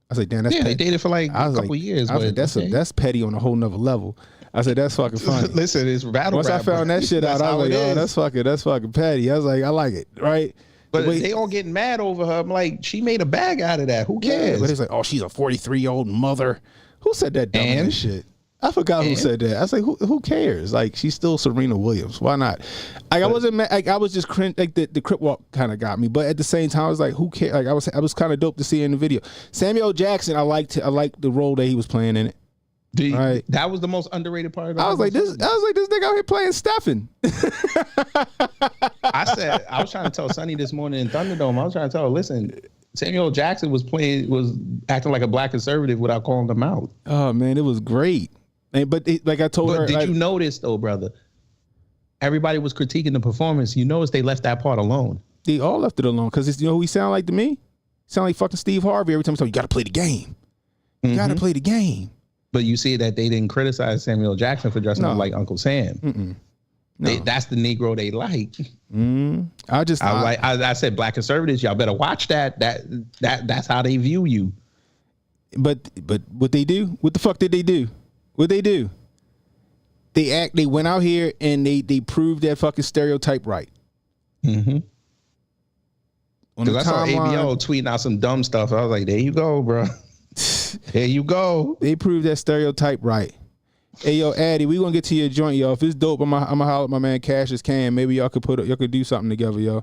I was like, damn, that's petty. They dated for like a couple years. I was like, that's petty on a whole nother level. I said, that's fucking funny. Listen, it's battle Once rap. I found that shit out, I was like, oh, that's fucking petty. I was like, I like it, right? But they all getting mad over her. I'm like, she made a bag out of that. Who cares? Yeah, but it's like, oh, she's a 43-year-old mother. Who said that dumb shit? I forgot who said that. I was like, who cares? Like, she's still Serena Williams. Why not? Like, I wasn't mad. Like, I was just cringe. Like, the crip walk kind of got me. But at the same time, I was like, who cares? Like, I was kind of dope to see in the video. Samuel Jackson, I liked the role that he was playing in it. Right. That was the most underrated part of it. I was like, this nigga out here playing Stephen. I was trying to tell Sonny this morning in Thunderdome. I was trying to tell her, listen, Samuel Jackson was acting like a black conservative without calling them out. Oh man, it was great. But like I told her, did you notice though, brother? Everybody was critiquing the performance. You notice they left that part alone. They all left it alone because you know who he sound like to me? He sound like fucking Steve Harvey every time he talk. You got to play the game. You got to play the game. But you see that they didn't criticize Samuel Jackson for dressing up like Uncle Sam. No. That's the Negro they like. I said, black conservatives, y'all better watch that. That's how they view you. But what they do? What the fuck did they do? What they do? They went out here and they proved that fucking stereotype right. Because I saw ABO tweeting out some dumb stuff. I was like, there you go, bro. There you go. They proved that stereotype right. Hey yo, Addy, we gonna get to your joint, yo. If it's dope, I'm gonna holler at my man Cassius Cam. Maybe y'all could do something together, yo.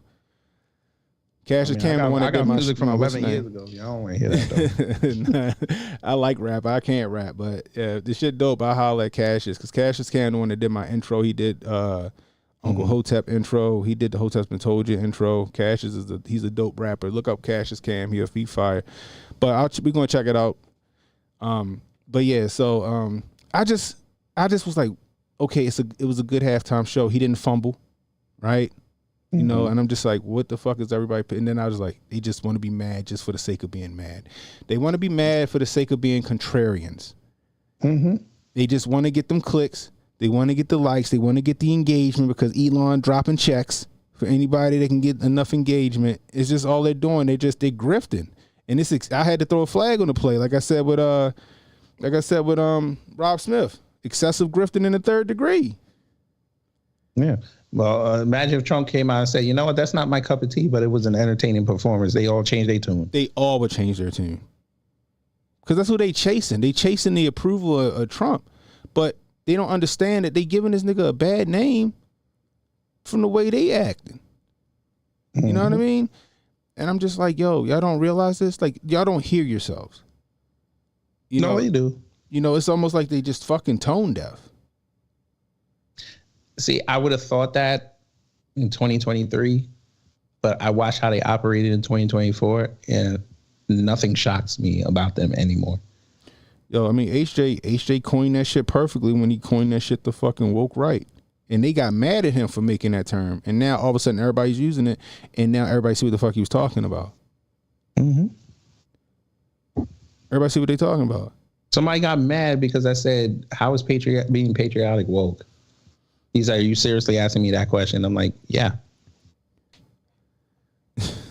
Cassius Cam, the one that did my music from 11 years ago. Y'all don't want to hear that though. I like rap. I can't rap, but yeah, this shit dope. I holler at Cassius because Cassius Cam, the one that did my intro. He did Uncle Hotep intro. He did the Hotep's Been Told You intro. Cassius he's a dope rapper. Look up Cassius Cam. He'll be fire. But we're gonna check it out. But yeah, so I just was like, okay, it was a good halftime show. He didn't fumble, right? You know, and I'm just like, what the fuck is everybody? And then I was like, they just want to be mad just for the sake of being mad. They want to be mad for the sake of being contrarians. They just want to get them clicks. They want to get the likes. They want to get the engagement because Elon dropping checks for anybody that can get enough engagement. It's just all they're doing. They grifting. And I had to throw a flag on the play, like I said with Rob Smith, excessive grifting in the third degree. Yeah. Well, imagine if Trump came out and said, you know what, that's not my cup of tea, but it was an entertaining performance. They all changed their tune. They all would change their tune. Because that's who they chasing. They chasing the approval of Trump. But they don't understand that they giving this nigga a bad name from the way they acting. You know what I mean? And I'm just like, yo, y'all don't realize this? Like, y'all don't hear yourselves. No, they do. You know, it's almost like they just fucking tone deaf. See, I would have thought that in 2023, but I watched how they operated in 2024, and nothing shocks me about them anymore. Yo, I mean, HJ coined that shit perfectly when he coined that shit the fucking woke right. And they got mad at him for making that term. And now all of a sudden everybody's using it, and now everybody see what the fuck he was talking about. Everybody see what they talking about. Somebody got mad because I said, how is being patriotic woke? He's like, are you seriously asking me that question? I'm like, yeah.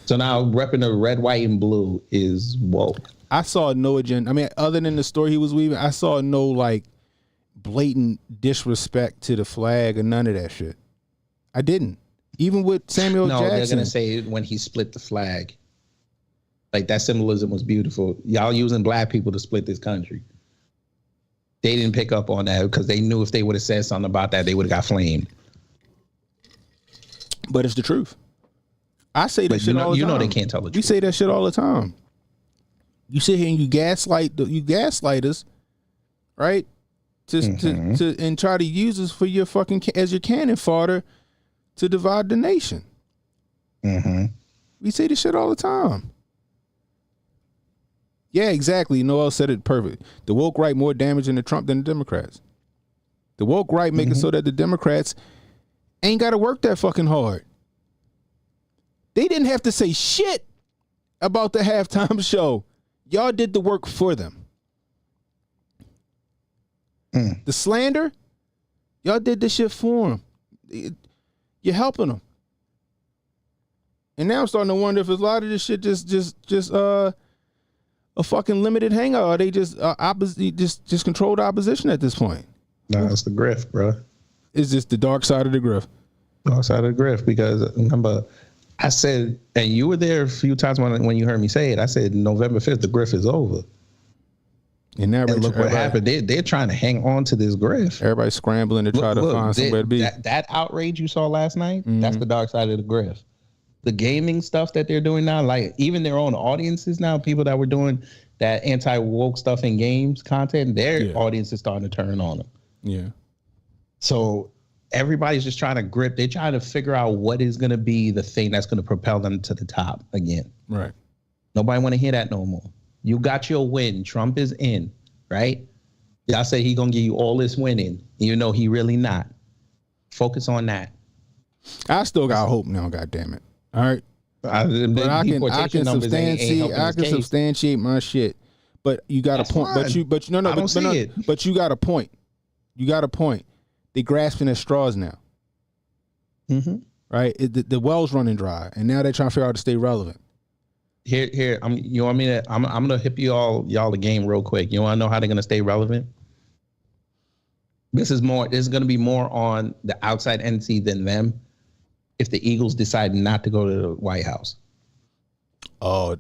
So now repping the red, white, and blue is woke. I saw no agenda. I mean, other than the story he was weaving, I saw no like blatant disrespect to the flag or none of that shit. I didn't. Even with Samuel Jackson. No, they're going to say when he split the flag. Like that symbolism was beautiful. Y'all using black people to split this country. They didn't pick up on that because they knew if they would have said something about that, they would have got flamed. But it's the truth. I say that shit all the time. You know they can't tell the truth. We say that shit all the time. You sit here and you gaslight us, right? To and try to use us for your fucking as your cannon fodder to divide the nation. We say this shit all the time. Yeah, exactly. Noel said it perfect. The woke right more damaging to Trump than the Democrats. The woke right make it so that the Democrats ain't got to work that fucking hard. They didn't have to say shit about the halftime show. Y'all did the work for them. The slander, y'all did this shit for them. You're helping them. And now I'm starting to wonder if a lot of this shit just a fucking limited hangout. Are they just just controlled opposition at this point? No, it's the grift, bro. It's just the dark side of the grift. Dark side of the grift. Because remember, I said, and you were there a few times when you heard me say it. I said November 5th, the grift is over. And now look what happened. They're trying to hang on to this grift. Everybody's scrambling to try to find somewhere to be. That outrage you saw last night, that's the dark side of the grift. The gaming stuff that they're doing now, like even their own audiences now, people that were doing that anti-woke stuff in games content, their audience is starting to turn on them. Yeah. So everybody's just trying to grip. They're trying to figure out what is going to be the thing that's going to propel them to the top again. Right. Nobody want to hear that no more. You got your win. Trump is in, right? Y'all say he going to give you all this winning, even though he really not. Focus on that. I still got hope now, goddammit. All right. But I can substantiate my shit. But you got a point. Fine. But you got a point. You got a point. They grasping at straws now. Right? The well's running dry, and now they're trying to figure out how to stay relevant. Here. You want me to? I'm gonna hip y'all the game real quick. You want to know how they're gonna stay relevant? This is gonna be more on the outside entity than them. If the Eagles decide not to go to the White House. Oh,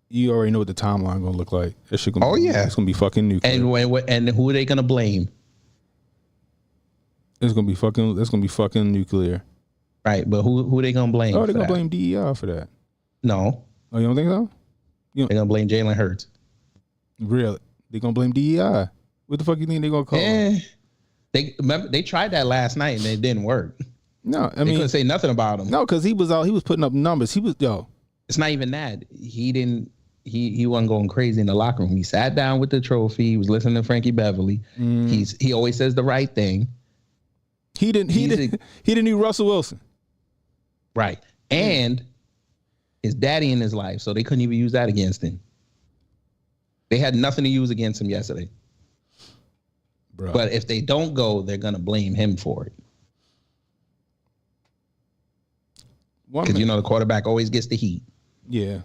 you already know what the timeline gonna look like. It's gonna be fucking nuclear. And who are they gonna blame? It's gonna be fucking nuclear. Right, but who are they gonna blame? Oh, they're gonna blame DEI for that. No. Oh, you don't think so? They're gonna blame Jalen Hurts. Really? They're gonna blame DEI. What the fuck you think they're gonna call him? They tried that last night and it didn't work. No, they couldn't say nothing about him. No, because he was putting up numbers. It's not even that. He wasn't going crazy in the locker room. He sat down with the trophy. He was listening to Frankie Beverly. He always says the right thing. He didn't need Russell Wilson. Right. And his daddy in his life, so they couldn't even use that against him. They had nothing to use against him yesterday. Bro. But if they don't go, they're gonna blame him for it. Because the quarterback always gets the heat. Yeah,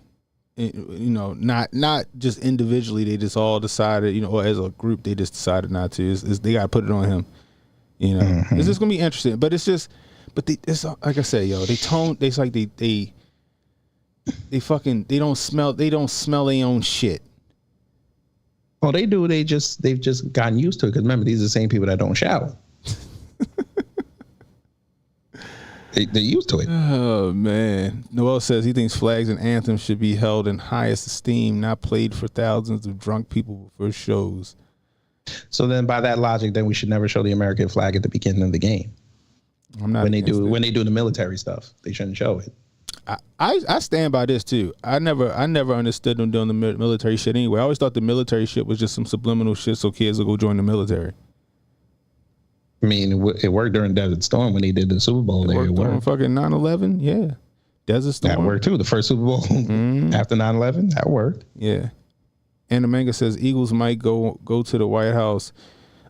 not just individually. They just all decided, or as a group, they just decided not to. They got to put it on him. It's just gonna be interesting. But it's like I said, they don't smell their own shit. Oh, they do. They've just gotten used to it. Because remember, these are the same people that don't shower. They're used to it. Oh man, Noel says he thinks flags and anthems should be held in highest esteem, not played for thousands of drunk people for shows. So then, by that logic, then we should never show the American flag at the beginning of the game. I'm not when they do the military stuff, they shouldn't show it. I stand by this too. I never understood them doing the military shit anyway. I always thought the military shit was just some subliminal shit so kids will go join the military. I mean, it worked during Desert Storm when they did the Super Bowl. It worked during fucking 9/11. Yeah, Desert Storm. That worked too. The first Super Bowl after 9/11, that worked. Yeah. And the manga says Eagles might go to the White House.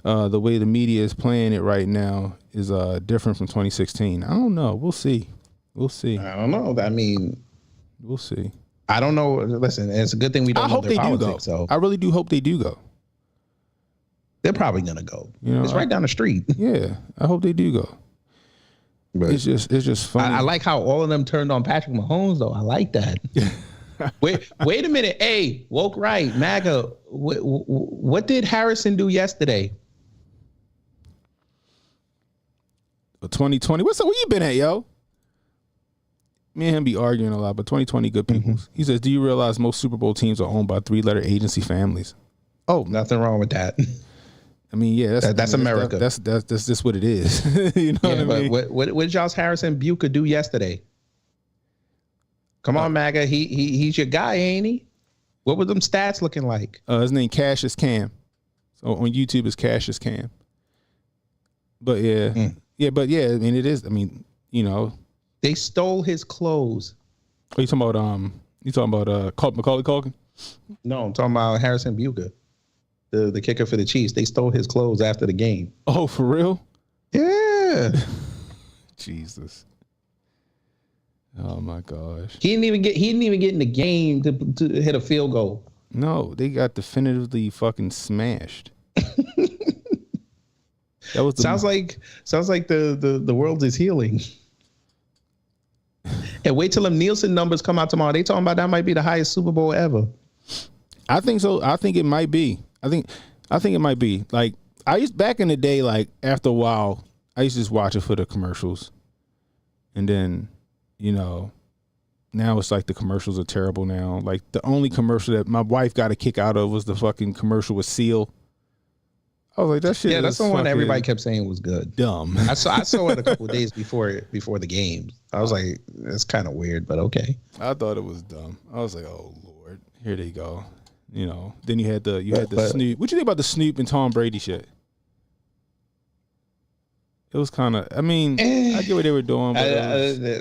The way the media is playing it right now is different from 2016. I don't know. We'll see. I don't know. I mean, we'll see. I don't know. Listen, it's a good thing we don't know their politics. Do go. So I really do hope they do go. They're probably gonna go. It's right down the street. Yeah, I hope they do go. But it's just funny. I like how all of them turned on Patrick Mahomes, though. I like that. Wait a minute. Hey, woke right, MAGA. What did Harrison do yesterday? 2020. Where you been at, yo? Me and him be arguing a lot, but 2020 good people. He says, "Do you realize most Super Bowl teams are owned by 3-letter agency families?" Oh, nothing wrong with that. I mean, yeah, that's America. That's just what it is. You know what I mean? What did y'all's Harrison Buka do yesterday? Come on, MAGA. He's your guy, ain't he? What were them stats looking like? His name Cassius Cam. So on YouTube it's Cassius Cam. But yeah, I mean it is. I mean, you know, they stole his clothes. Are you talking about Macaulay Culkin? No, I'm talking about Harrison Buka, the kicker for the Chiefs. They stole his clothes after the game. Oh, for real? Yeah. Jesus. Oh my gosh. He didn't even get in the game to hit a field goal. No, they got definitively fucking smashed. That was sounds like the world is healing. And wait till them Nielsen numbers come out tomorrow. They talking about that might be the highest Super Bowl ever. I think so. I think it might be. I think it might be. Like I used back in the day, like after a while, I used to just watch it for the commercials. And then, you know, now it's like the commercials are terrible now. Like the only commercial that my wife got a kick out of was the fucking commercial with Seal. I was like, that shit. Yeah, that's the one everybody kept saying was good. Dumb. I saw it a couple of days before the games. I was like, it's kind of weird, but okay. I thought it was dumb. I was like, oh Lord, here they go. You know. Then you had the Snoop. What you think about the Snoop and Tom Brady shit? It was kind of. I mean, I get what they were doing, but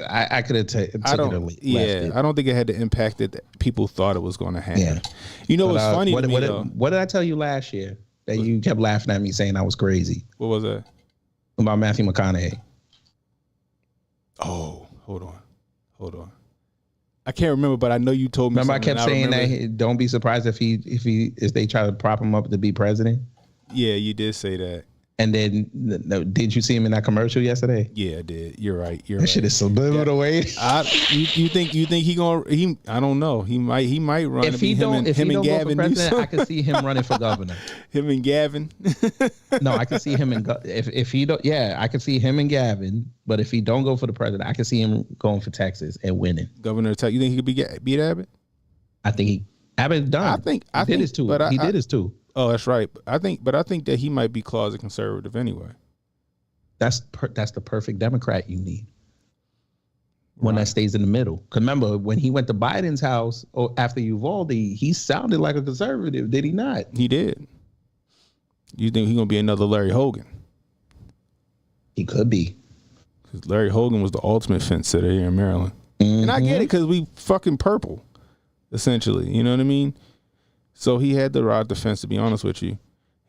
I could have taken it. Yeah, I don't think it had the impact that people thought it was going to have. Yeah. You know what's funny to me, though? What did I tell you last year that you kept laughing at me saying I was crazy? What was that? About Matthew McConaughey. Oh, hold on. I can't remember, but I know you told me. Remember, I kept saying that don't be surprised if they try to prop him up to be president. Yeah, you did say that. And then, did you see him in that commercial yesterday? Yeah, I did. You're right. That shit is subliminal way. You think he gonna? I don't know. He might run. If he don't go for president, I can see him running for governor. Him and Gavin. No, I can see him if he don't. Yeah, I can see him and Gavin. But if he don't go for the president, I can see him going for Texas and winning. Governor of Texas. You think he could beat Abbott? I think Abbott's done. I think his too. But he did his too. Oh, that's right. I think that he might be closet conservative anyway. That's the perfect Democrat you need. One that stays in the middle. Because remember, when he went to Biden's house after Uvalde, he sounded like a conservative, did he not? He did. You think he's gonna be another Larry Hogan? He could be. Because Larry Hogan was the ultimate fence sitter here in Maryland, and I get it because we fucking purple, essentially. You know what I mean? So he had to ride the fence, to be honest with you.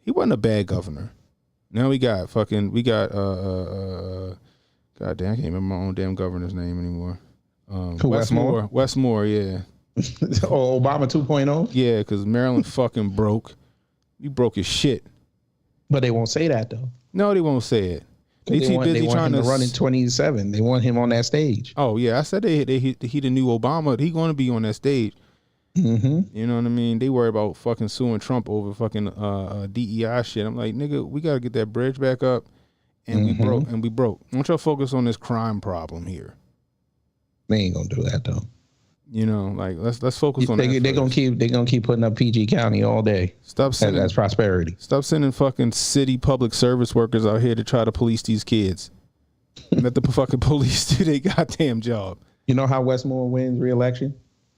He wasn't a bad governor. Now we got goddamn, I can't remember my own damn governor's name anymore. Westmore? Westmore, yeah. Obama 2.0? Yeah, because Maryland fucking broke. You broke his shit. But they won't say that, though. No, they won't say it. They too busy trying to run in 27. They want him on that stage. Oh, yeah. I said he the new Obama. He going to be on that stage. Mm-hmm. You know what I mean? They worry about fucking suing Trump over fucking DEI shit. I'm like, nigga, we got to get that bridge back up, and we broke. I want y'all to focus on this crime problem here. They ain't gonna do that though. You know, like let's focus on that. They're gonna keep putting up PG County all day. Stop sending that's prosperity. Stop sending fucking city public service workers out here to try to police these kids. Let the fucking police do their goddamn job. You know how Westmore wins re-election?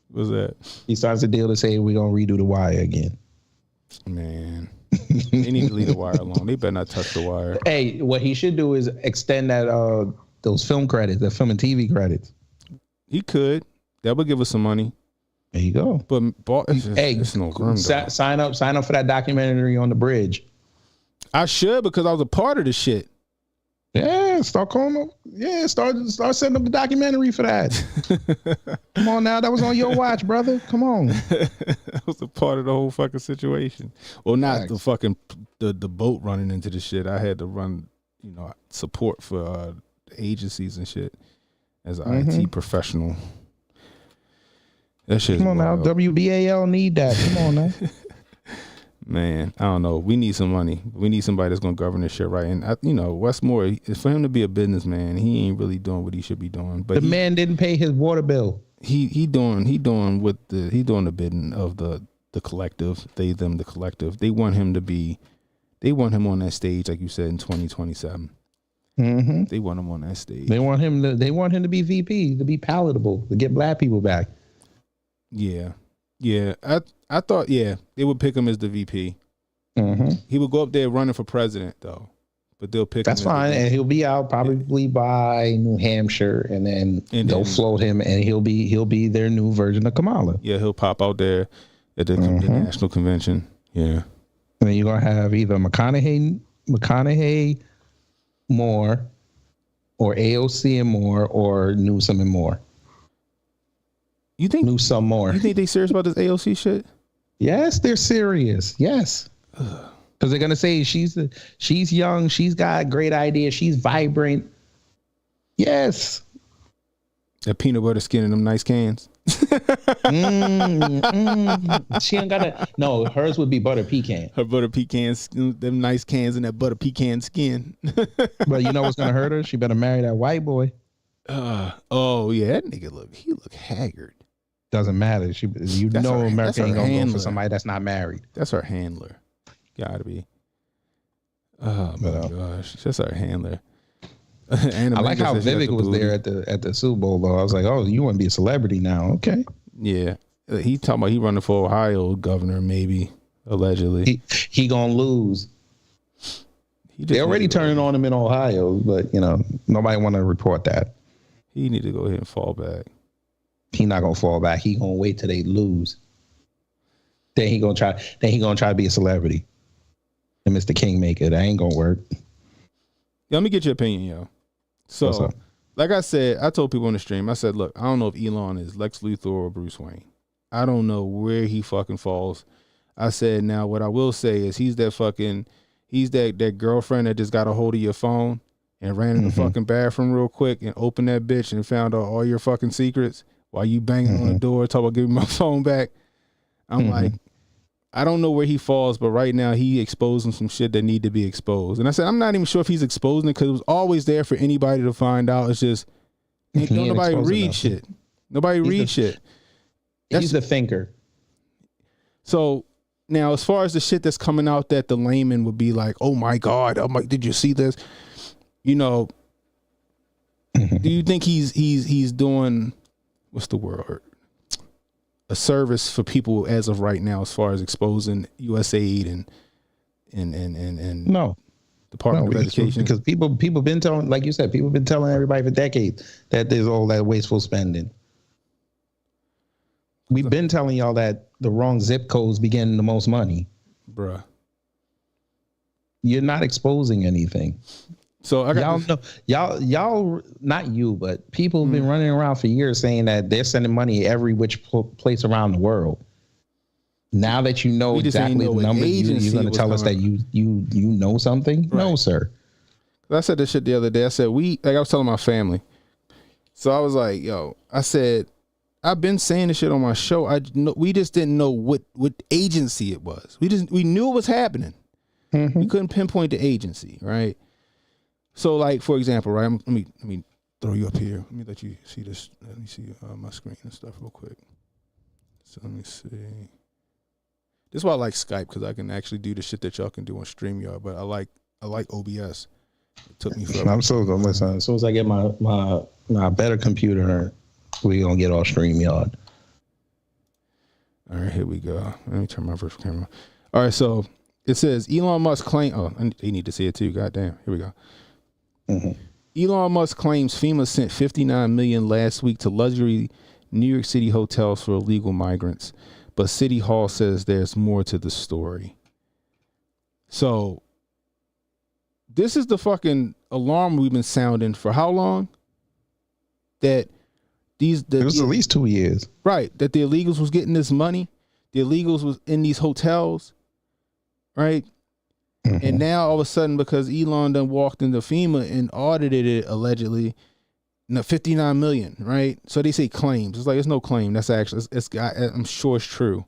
What's that? He starts a deal to say we're gonna redo the wire again. Man, they need to leave the wire alone. They better not touch the wire. Hey, what he should do is extend that those film credits, the film and TV credits. He could. That would give us some money. There you go. But it's no room, sign up for that documentary on the bridge. I should, because I was a part of the shit. Yeah, start calling them. Yeah, start setting up the documentary for that. Come on now, that was on your watch, brother. Come on. That was a part of the whole fucking situation. Well, not the fucking the boat running into the shit. I had to run, support for agencies and shit as an IT professional. That shit. Come on now, WBAL need that. Come on now. Man, I don't know. We need some money. We need somebody that's gonna govern this shit right. And Westmore, for him to be a businessman, he ain't really doing what he should be doing. But the man didn't pay his water bill. He doing the bidding of the collective. They, them, the collective. They want him on that stage, like you said, in 2027. Mm-hmm. They want him on that stage. They want him to be VP, to be palatable, to get black people back. Yeah. I thought they would pick him as the VP. Mm-hmm. He would go up there running for president though, but they'll pick. That's him fine, and he'll be out probably by New Hampshire, and then they'll float him, and he'll be their new version of Kamala. Yeah, he'll pop out there at the national convention. Yeah, and then you're gonna have either McConaughey, Moore, or AOC and Moore, or Newsom and Moore. You think Newsom Moore? You think they serious about this AOC shit? Yes, they're serious. Yes, because they're gonna say she's young, she's got great ideas, she's vibrant. Yes, that peanut butter skin in them nice cans. She ain't gotta. No, hers would be butter pecan. Her butter pecans, them nice cans in that butter pecan skin. But you know what's gonna hurt her? She better marry that white boy. Oh yeah, that nigga look haggard. Doesn't matter. America ain't gonna go for somebody that's not married. That's her handler. Gotta be. Oh my gosh, that's our handler. I like how Vivek was there at the Super Bowl though. I was like, oh, you want to be a celebrity now? Okay. Yeah, he talking about he running for Ohio governor, maybe allegedly. He gonna lose. They already turning on him in Ohio, but nobody want to report that. He need to go ahead and fall back. He not gonna fall back. He gonna wait till they lose. Then he gonna try to be a celebrity. And Mr. Kingmaker, that ain't gonna work. Yeah, let me get your opinion, yo. So, like I said, I told people on the stream, I said, look, I don't know if Elon is Lex Luthor or Bruce Wayne. I don't know where he fucking falls. I said, now what I will say is he's that girlfriend that just got a hold of your phone and ran in the fucking bathroom real quick and opened that bitch and found out all your fucking secrets while you banging on the door, talking about giving my phone back. I'm like, I don't know where he falls, but right now he exposing some shit that need to be exposed. And I said, I'm not even sure if he's exposing it because it was always there for anybody to find out. It's just, nobody read shit. Nobody read shit. He's the thinker. So now, as far as the shit that's coming out that the layman would be like, oh my God, I'm like, did you see this? Do you think he's doing, what's the word? A service for people as of right now, as far as exposing USAID and no Department of Education, because people been telling, like you said, people been telling everybody for decades that there's all that wasteful spending. We've been telling y'all that the wrong zip codes be getting the most money, bruh. You're not exposing anything. So I got y'all not you, but people have been running around for years saying that they're sending money every which place around the world. Now that you know exactly the number, you're going to tell us that you know something? Right. No, sir. I said this shit the other day. I said I was telling my family. So I was like, yo, I said, I've been saying this shit on my show. We just didn't know what agency it was. We knew it was happening. We couldn't pinpoint the agency, right? So, like, for example, right? Let me throw you up here. Let me let you see this. Let me see my screen and stuff real quick. So let me see. This is why I like Skype, because I can actually do the shit that y'all can do on StreamYard. But I like OBS. It took me forever. I'm still gonna listen. As soon as I get my better computer, we gonna get all StreamYard. All right, here we go. Let me turn my virtual camera. All right, so it says Elon Musk claim. Oh, they need to see it too. Goddamn. Here we go. Elon Musk claims FEMA sent $59 million last week to luxury New York City hotels for illegal migrants, but City Hall says there's more to the story. So this is the fucking alarm we've been sounding for how long? That it was at least 2 years. Right. That the illegals was getting this money. The illegals was in these hotels. Right. And now all of a sudden, because Elon done walked into FEMA and audited it allegedly, 59 million, right? So they say claims. It's like it's no claim. That's actually I'm sure it's true.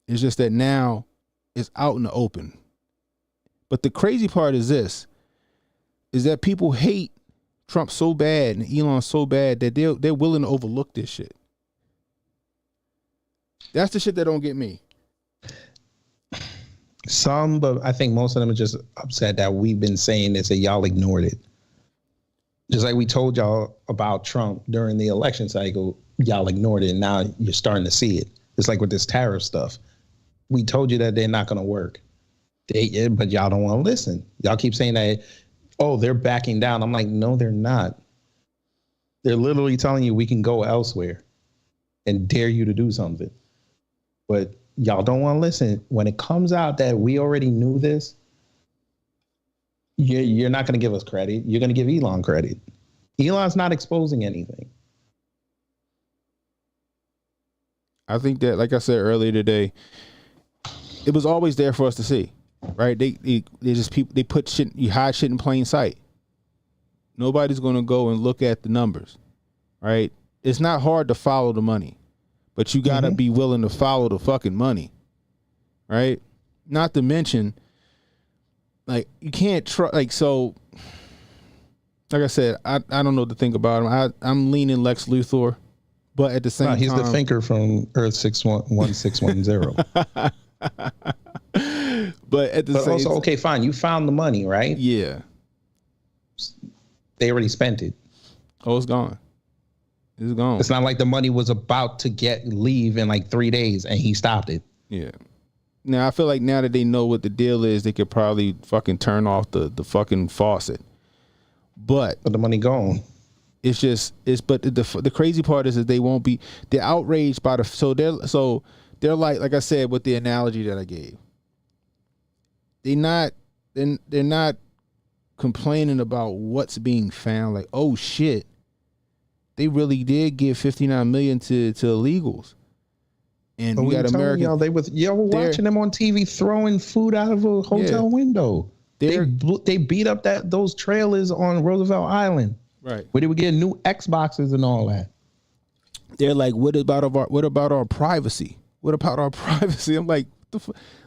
It's just that now it's out in the open. But the crazy part is this: is that people hate Trump so bad and Elon so bad that they're willing to overlook this shit. That's the shit that don't get me. Some, but I think most of them are just upset that we've been saying this and y'all ignored it. Just like we told y'all about Trump during the election cycle, y'all ignored it, and now you're starting to see it. It's like with this tariff stuff. We told you that they're not going to work. But y'all don't want to listen. Y'all keep saying that, oh, they're backing down. I'm like, no, they're not. They're literally telling you we can go elsewhere and dare you to do something. But y'all don't want to listen. When it comes out that we already knew this, you're not going to give us credit. You're going to give Elon credit. Elon's not exposing anything. I think that, like I said earlier today, it was always there for us to see, right? They just they put shit, you hide shit in plain sight. Nobody's going to go and look at the numbers, right? It's not hard to follow the money, but you got to be willing to follow the fucking money, right? Not to mention, like, you can't trust, like, so, like I said, I don't know what to think about him. I'm leaning Lex Luthor, but at the same time. He's the thinker from Earth 1610. But at the same also, okay, fine. You found the money, right? Yeah. They already spent it. Oh, it's gone. It's gone. It's not like the money was about to leave in like 3 days and he stopped it. Yeah. Now, I feel like now that they know what the deal is, they could probably fucking turn off the fucking faucet. But the money gone. It's just, but the crazy part is that they won't be, they're outraged by so they're like I said, with the analogy that I gave. They're not complaining about what's being found. Like, oh shit, they really did give 59 million to illegals, and we got American. Y'all, were watching them on TV throwing food out of a hotel window. They beat up those trailers on Roosevelt Island, right? Where they were getting new Xboxes and all that. They're like, what about our privacy? What about our privacy? I'm like,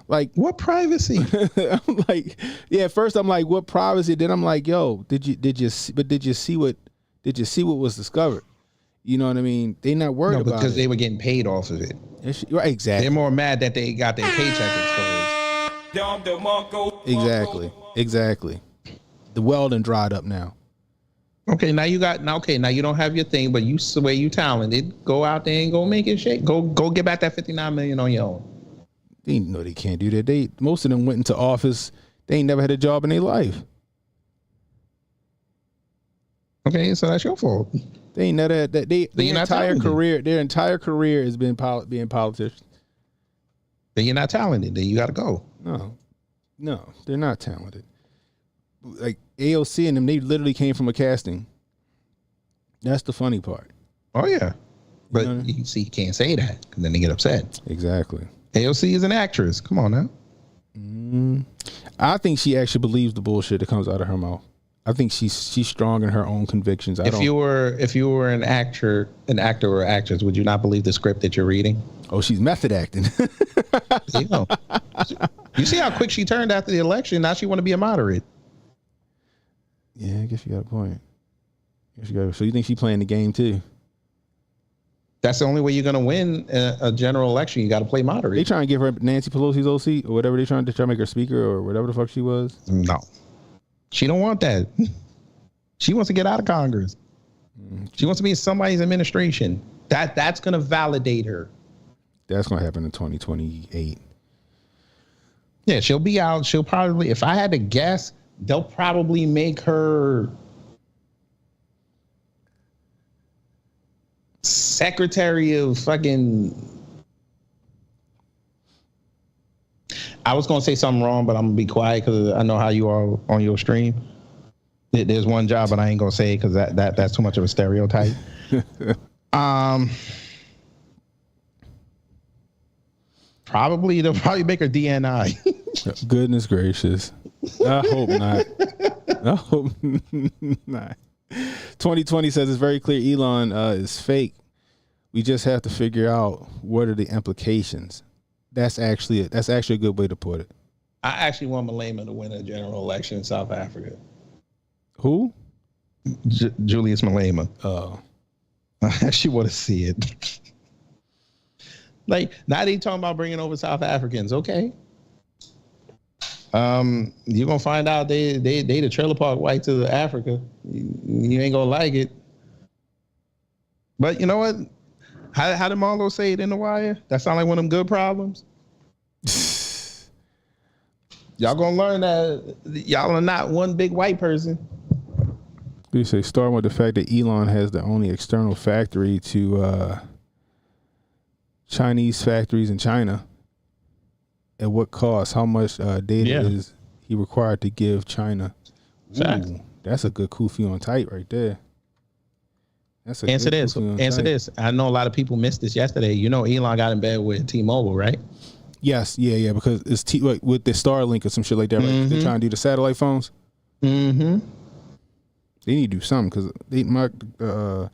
like, what privacy? I'm like, yeah. At first, I'm like, what privacy? Then I'm like, yo, did you see what was discovered? You know what I mean? They not worried about it because they were getting paid off of it. Right, exactly. They're more mad that they got their paycheck exposed. Exactly. The well done dried up now. Okay, now you don't have your thing, but you swear you talented. Go out there and go make it shake. Go get back that 59 million on your own. They know they can't do that. Most of them went into office. They ain't never had a job in their life. Okay, so that's your fault. They ain't never had that. Their entire career has been being politicians. Then you're not talented. Then you got to go. No, they're not talented. Like AOC and them, they literally came from a casting. That's the funny part. Oh yeah, but you see, you can't say that because then they get upset. Exactly. AOC is an actress. Come on now. I think she actually believes the bullshit that comes out of her mouth. I think she's strong in her own convictions. If you were an actor or actress, would you not believe the script that you're reading? Oh, she's method acting. You see how quick she turned after the election. Now she want to be a moderate. Yeah, I guess you got a point. So you think she's playing the game too? That's the only way you're going to win a general election. You got to play moderate. They trying to give her Nancy Pelosi's OC or whatever. They trying to make her speaker or whatever the fuck she was. No, she don't want that. She wants to get out of Congress. She wants to be in somebody's administration. That's going to validate her. That's going to happen in 2028. Yeah, she'll be out. She'll probably, if I had to guess, they'll probably make her Secretary of fucking. I was gonna say something wrong, but I'm gonna be quiet because I know how you are on your stream. There's one job, but I ain't gonna say it because that's too much of a stereotype. Probably they'll probably make her DNI. Goodness gracious. I hope not. I hope not. 2020 says it's very clear Elon is fake. We just have to figure out what are the implications. That's actually a good way to put it. I actually want Malema to win a general election in South Africa. Who? Julius Malema. Oh. I actually want to see it. Like, now they talking about bringing over South Africans. Okay. You're going to find out they the trailer park white to Africa. You ain't going to like it. But you know what? How did Marlo say it in The Wire? That sound like one of them good problems. Y'all gonna learn that y'all are not one big white person. You say starting with the fact that Elon has the only external factory to Chinese factories in China. At what cost? How much data is he required to give China? Ooh, that's a good kufi on tight right there. That's a Answer this. I know a lot of people missed this yesterday. You know, Elon got in bed with T-Mobile, right? Yes, yeah, because it's with the Starlink or some shit like that. Right? They're trying to do the satellite phones. Mm-hmm. They need to do something because the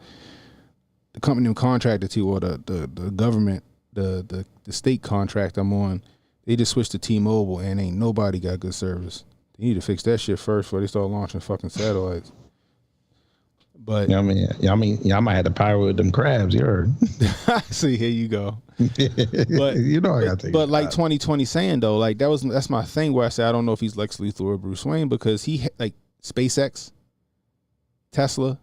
company I'm contracted to, or the government, the state contract I'm on, they just switched to T-Mobile and ain't nobody got good service. They need to fix that shit first before they start launching fucking satellites. But I mean, y'all might have to power with them crabs. You heard? See, here you go. But you know, I got to. But like 2020 saying though, like that's my thing where I say I don't know if he's Lex Luthor or Bruce Wayne because he like SpaceX, Tesla,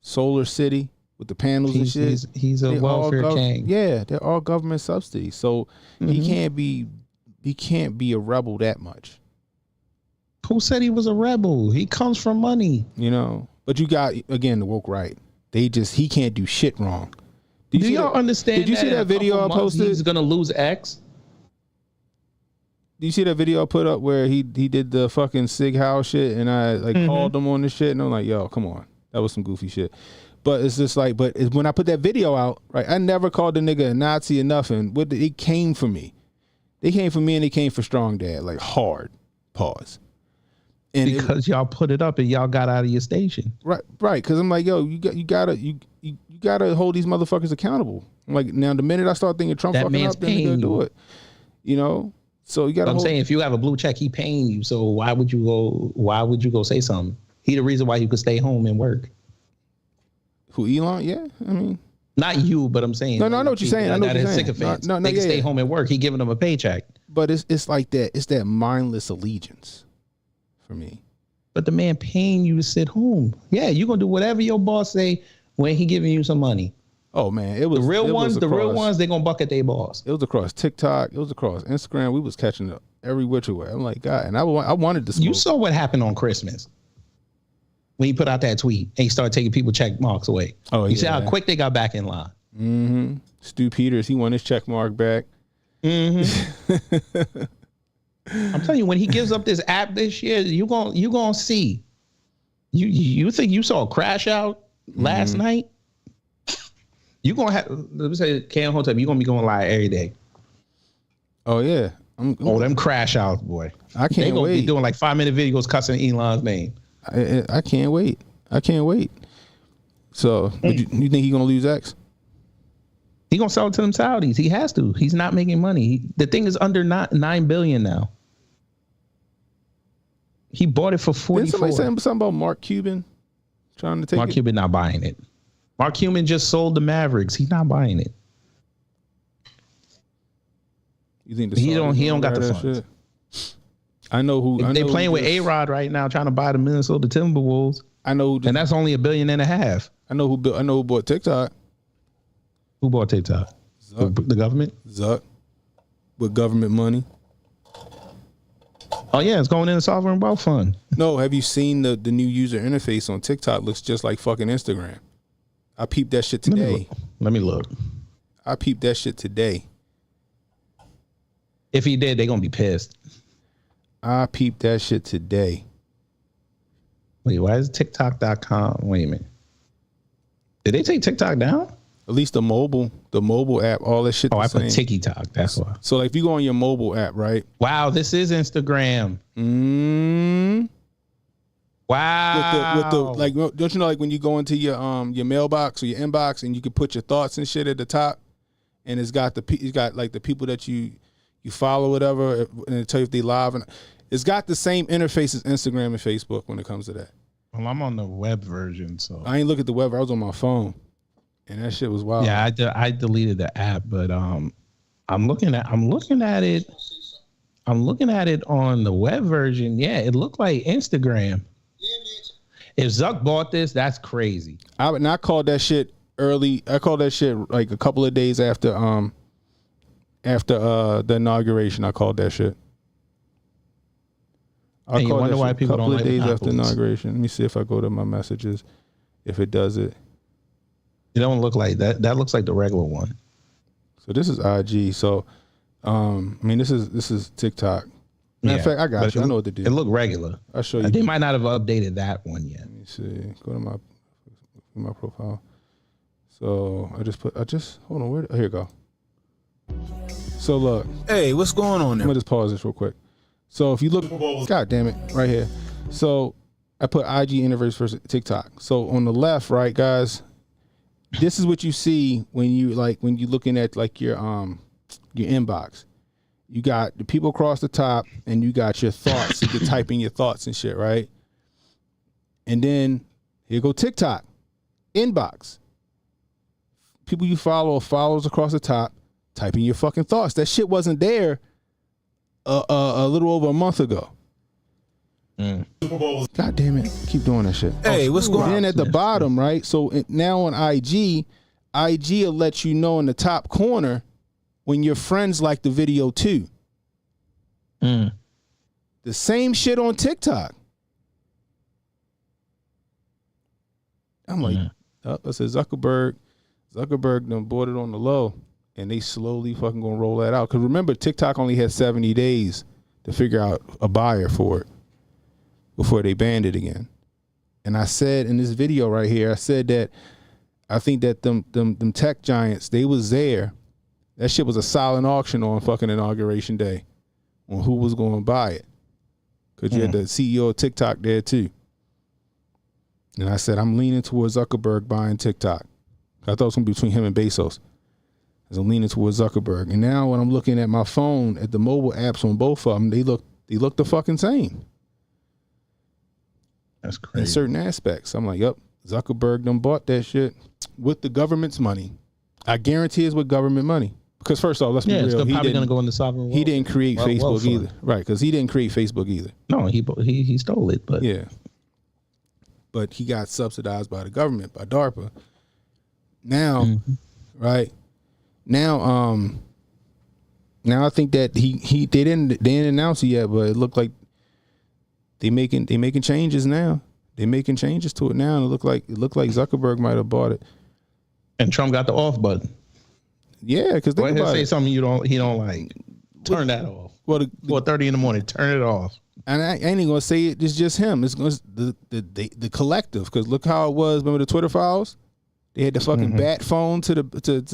Solar City with the panels and shit. He's a welfare king. Yeah, they're all government subsidies, so he can't be a rebel that much. Who said he was a rebel? He comes from money. You know. But you got, again, the woke right. He can't do shit wrong. Do y'all understand? Did you see that video I posted? He's going to lose X. Do you see that video I put up where he did the fucking Sig Heil shit and I called him on this shit and I'm like, yo, come on. That was some goofy shit. But it's just like, when I put that video out, right, I never called the nigga a Nazi or nothing. It came for me. They came for me and they came for Strong Dad, like hard. Pause. And because y'all put it up and y'all got out of your station, right? Because I'm like, yo, you gotta hold these motherfuckers accountable. I'm like, now the minute I start thinking Trump that fucking man's up, then they gonna do it. You know, so you gotta. I'm saying if you have a blue check, he paying you. So why would you go say something? He the reason why you could stay home and work. Who, Elon? Yeah, I mean, not you, but I'm saying. No, I know what you're saying. I know what you're saying. Sycophants. They can stay home and work. He giving them a paycheck. But it's like that. It's that mindless allegiance. For me, but the man paying you to sit home. Yeah, you're gonna do whatever your boss say when he giving you some money. Oh man, it was the real ones. The real ones, they gonna buck at their boss. It was across TikTok. It was across Instagram. We was catching up every which way. I'm like, God, and I wanted to smoke. You saw what happened on Christmas when he put out that tweet and he started taking people check marks away. Oh, you see how quick they got back in line. Mm-hmm. Stu Peters, he won his check mark back. Mm-hmm. I'm telling you, when he gives up this app this year, you gonna see. You think you saw a crash out last night? You gonna have, let me say, Hotep, you gonna be going live every day. Oh yeah, them crash outs, boy. I can't wait. They gonna be doing like 5-minute videos cussing Elon's name. I can't wait. So, you think he's gonna lose X? He gonna sell it to them Saudis. He has to. He's not making money. The thing is under $9 billion now. He bought it for 44. Didn't somebody say something about Mark Cuban trying to take Mark Cuban not buying it. Mark Cuban just sold the Mavericks. He's not buying it. You think he don't got the funds? Shit? I know who. They're playing with A-Rod right now, trying to buy the Minnesota Timberwolves. I know, and that's only $1.5 billion. I know who bought TikTok. Who bought TikTok? Zuck. The government? Zuck. With government money. Oh, yeah. It's going in the sovereign wealth fund. No, have you seen the new user interface on TikTok? Looks just like fucking Instagram. I peeped that shit today. Let me look. I peeped that shit today. If he did, they're going to be pissed. I peeped that shit today. Wait, why is TikTok.com? Wait a minute. Did they take TikTok down? At least the mobile app, all that shit. Oh, the I same. put TikTok. That's why. So like, if you go on your mobile app, right? Wow, this is Instagram. Wow. With the like, don't you know, like when you go into your mailbox or your inbox and you can put your thoughts and shit at the top, and it's got like the people that you follow, whatever, and it tell you if they live, and it's got the same interface as Instagram and Facebook when it comes to that. Well, I'm on the web version, so I ain't look at the web. I was on my phone, and that shit was wild. yeah, I deleted the app, but I'm looking at it. I'm looking at it on the web version. Yeah, it looked like Instagram. If Zuck bought this, that's crazy. I called that shit early. I called that shit like a couple of days after the inauguration. I called that shit. I you wonder why people don't like a couple of days the after inauguration. Let me see if I go to my messages, if it does it. It don't look like that. That looks like the regular one. So this is IG. So, I mean, this is TikTok. Matter of fact, I got you. I know what to do. It looked regular. I'll show you. They might not have updated that one yet. Let me see. Go to my profile. So I just hold on. Here you go. So look. Hey, what's going on I'm there? gonna just pause this real quick. So if you look, God damn it, right here. So I put IG universe versus TikTok. So on the left, right, guys, this is what you see when you looking at like your inbox. You got the people across the top, and you got your thoughts. You're typing your thoughts and shit, right? And then here go TikTok, inbox. People you follow or follows across the top, typing your fucking thoughts. That shit wasn't there a little over a month ago. God damn it. Keep doing that shit. Hey, what's going on? Then at the bottom, right? So now on IG will let you know in the top corner when your friends like the video too. The same shit on TikTok. I'm like, I said Zuckerberg done bought it on the low. And they slowly fucking gonna roll that out. Because remember, TikTok only had 70 days to figure out a buyer for it before they banned it again. And I said in this video right here, I said that I think that them tech giants, they was there. That shit was a silent auction on fucking inauguration day on who was going to buy it. Because you had the CEO of TikTok there too. And I said, I'm leaning towards Zuckerberg buying TikTok. I thought it was going to be between him and Bezos. I'm leaning towards Zuckerberg. And now when I'm looking at my phone at the mobile apps on both of them, they look the fucking same. That's crazy. In certain aspects. I'm like, yep, Zuckerberg done bought that shit with the government's money. I guarantee it's with government money. Because first off, let's be real. It's probably going to go in the sovereign wealth. He didn't create Facebook either. Right, because he didn't create Facebook either. No, he stole it. But yeah. But he got subsidized by the government, by DARPA. Now, right? Now I think that they didn't announce it yet, but it looked like they making changes now. They're making changes to it now, and it looked like Zuckerberg might have bought it. And Trump got the off button. Yeah, because they say something he don't like. Turn that off. Well, 4:30 in the morning, turn it off. And I ain't gonna say it's just him. It's the collective. Because look how it was. Remember the Twitter files? They had the fucking bat phone to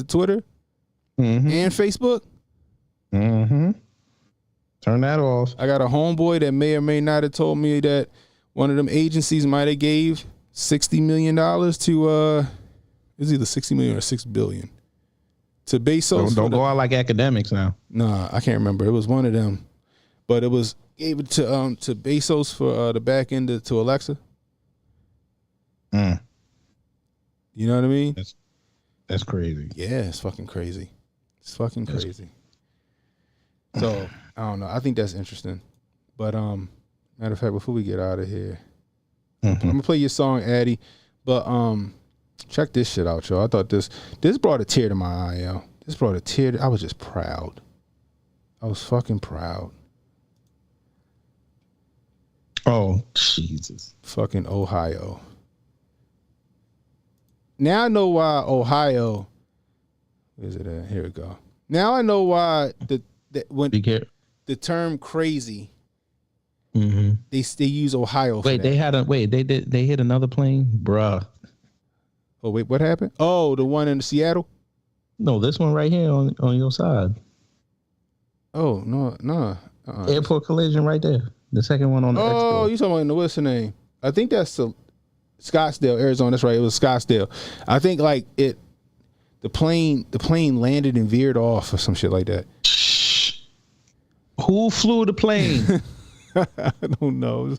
Twitter. And Facebook. Turn that off. I got a homeboy that may or may not have told me that one of them agencies might have gave $60 million to it's either $60 million or $6 billion to Bezos. Don't go out like academics now. Nah, I can't remember. It was one of them, but it was gave it to Bezos for the back end to Alexa. You know what I mean? That's crazy. Yeah, it's fucking crazy. It's fucking crazy. So I don't know. I think that's interesting. But matter of fact, before we get out of here, I'm gonna play your song, Addy. But check this shit out, y'all. I thought this brought a tear to my eye, yo. This brought a tear. I was just proud. I was fucking proud. Oh, Jesus. Fucking Ohio. Now I know why Ohio. Where's it at? Here we go. Now I know why when the term crazy, they use Ohio. Wait, they hit another plane, bruh. Oh wait, what happened? Oh, the one in Seattle. No, this one right here on your side. Oh no. Airport collision right there. The second one on the Oh, export. you talking about in the what's the name? I think that's the Scottsdale, Arizona. That's right. It was Scottsdale. I think like the plane landed and veered off or some shit like that. Who flew the plane? I don't know.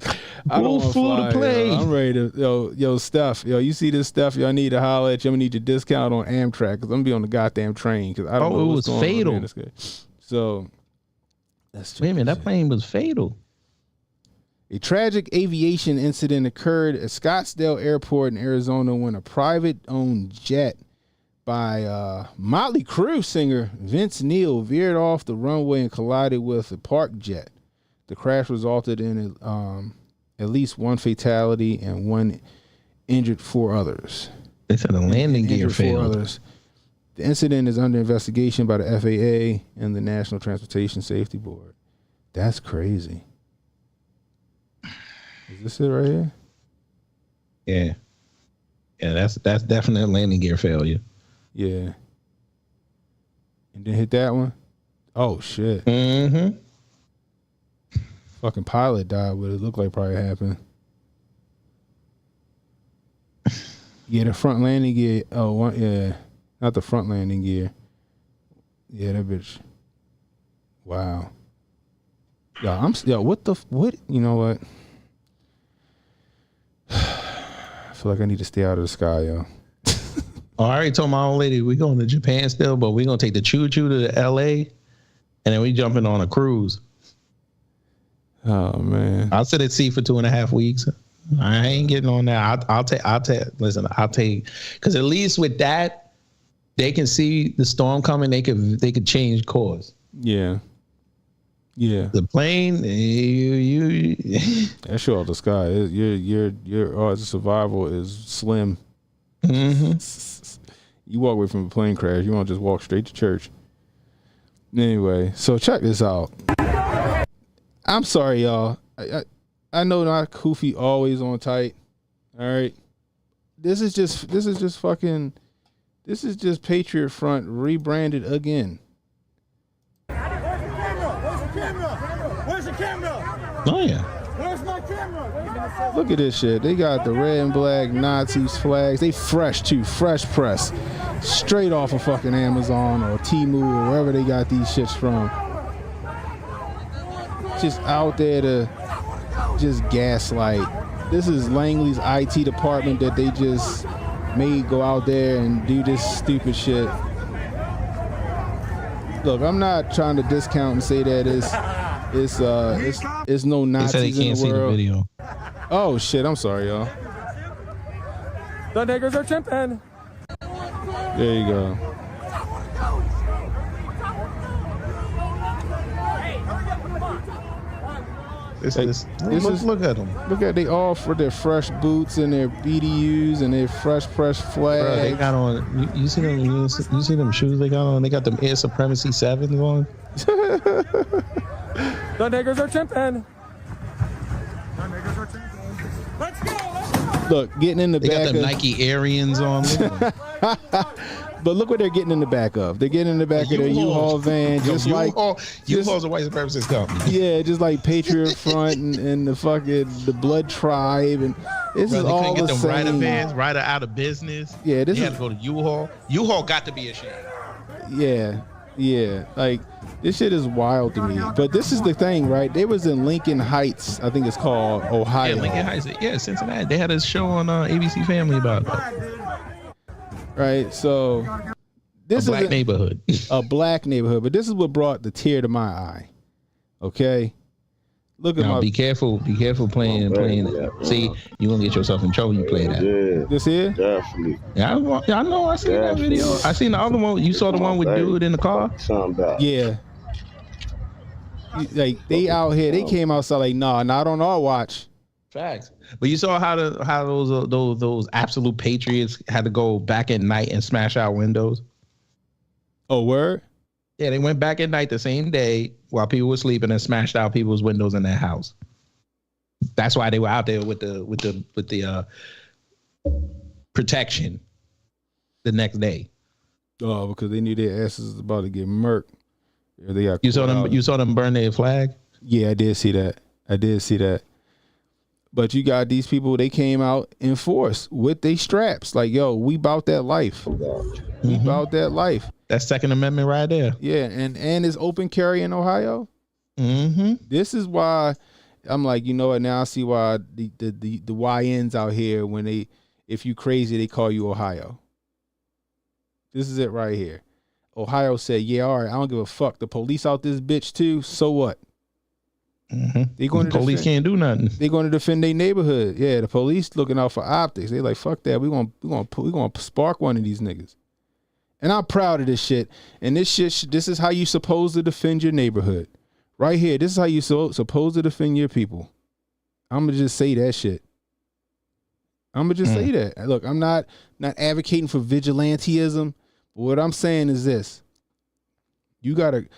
Who flew the plane? I'm ready to yo Steph. Yo, you see this stuff? Yo, I need to holler at you. I'm gonna need your discount on Amtrak because I'm gonna be on the goddamn train because I don't know. It what's was going fatal. on in this. So that's Wait a minute, that plane was fatal. A tragic aviation incident occurred at Scottsdale Airport in Arizona when a private-owned jet by Motley Crue singer Vince Neil veered off the runway and collided with a parked jet. The crash resulted in at least one fatality and one injured 4 others. They said the landing gear failed. The incident is under investigation by the FAA and the National Transportation Safety Board. That's crazy. Is this it right here? Yeah. Yeah, that's definitely a landing gear failure. Yeah. And then hit that one. Oh shit. Mm-hmm. Fucking pilot died. What it looked like probably happened. Yeah, the front landing gear. Oh, yeah. Not the front landing gear. Yeah, that bitch. Wow. What? You know what? I feel like I need to stay out of the sky, yo. I already told my old lady we going to Japan still, but we gonna take the choo-choo to LA, and then we jumping on a cruise. Oh man, I'll sit at sea for 2.5 weeks. I ain't getting on that. I'll take. Listen, I'll take, because at least with that, they can see the storm coming. They could change course. Yeah. Yeah. The plane, you that show out the sky. Your odds of survival is slim. Mm-hmm. You walk away from a plane crash, you want to just walk straight to church. Anyway, so check this out. I'm sorry, y'all. I know not Koofy always on tight. All right. This is just Patriot Front rebranded again. Where's the camera? Oh yeah. Where's my camera? Look at this shit. They got the red and black Nazis flags. They fresh too. Fresh press. Straight off of fucking Amazon or Temu or wherever they got these shits from. Just out there to just gaslight. This is Langley's IT department that they just made go out there and do this stupid shit. Look, I'm not trying to discount and say that it's no Nazis they in can't the see world. the video. Oh shit! I'm sorry, y'all. The niggers are chimping. There you go. Look at them. Look at they all for their fresh boots and their BDUs and their fresh Bro, flags. they got on. You see them? You see them shoes they got on? They got them Air Supremacy 7s on. The niggers are chimping. Let's go. Look, getting in the They back got them of Nike Arians on. But look what they're getting in the back of. They're getting in the back of their U-Haul van, just like U-Haul's a white supremacist company. Yeah, just like Patriot Front and the fucking the Blood Tribe, and this is all the get them same. Ryder vans, Ryder out of business. Yeah, this they is had to go to U-Haul. U-Haul got to be ashamed. Yeah, like this shit is wild to me. But this is the thing, right? They was in Lincoln Heights, I think it's called, Ohio. Yeah, Lincoln Heights. Yeah, Cincinnati. They had a show on ABC Family about that. Right, so this black is neighborhood. A black neighborhood, but this is what brought the tear to my eye. Okay, look at now, my. Be careful playing. See, you gonna get yourself in trouble. You play that. Yeah, this here? definitely. Yeah, I know. I seen that video. I seen the other one. You saw the one with dude in the car. Yeah. Like they out here, they came outside like, nah, not on our watch. Facts. But you saw how those absolute patriots had to go back at night and smash out windows. Oh, word? Yeah, they went back at night the same day while people were sleeping and smashed out people's windows in their house. That's why they were out there with the protection. the next day. Oh, because they knew their asses was about to get murked. They got You saw them. out. You saw them burn their flag. Yeah, I did see that. But you got these people. They came out in force with their straps. Like, yo, we bout that life. We bout that life. That's Second Amendment right there. Yeah, and it's open carry in Ohio. This is why I'm like, you know what? Now I see why the YNs out here, when if you crazy, they call you Ohio. This is it right here. Ohio said, yeah, all right, I don't give a fuck. The police out this bitch too. So what? They going to police can't do nothing. They're going to defend their neighborhood. Yeah, the police looking out for optics. They like, fuck that. We gonna spark one of these niggas. And I'm proud of this shit. And this is how you supposed to defend your neighborhood. Right here. This is how you supposed to defend your people. I'm gonna just say that shit. Say that. Look, I'm not advocating for vigilantism. But what I'm saying is this. You gotta,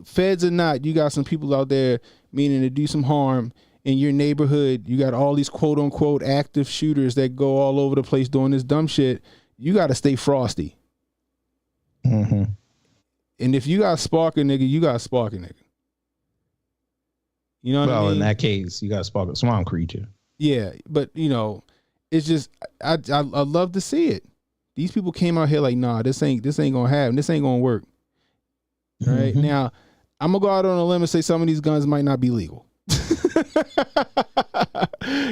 feds or not, you got some people out there meaning to do some harm in your neighborhood. You got all these quote unquote active shooters that go all over the place doing this dumb shit. You got to stay frosty. And if you got spark a nigga, you got spark a nigga. You know what I mean? Well, in that case, you got to spark a swamp creature. Yeah, but you know, it's just I love to see it. These people came out here like, nah, this ain't gonna happen. This ain't gonna work. All right. Now, I'm gonna go out on a limb and say some of these guns might not be legal.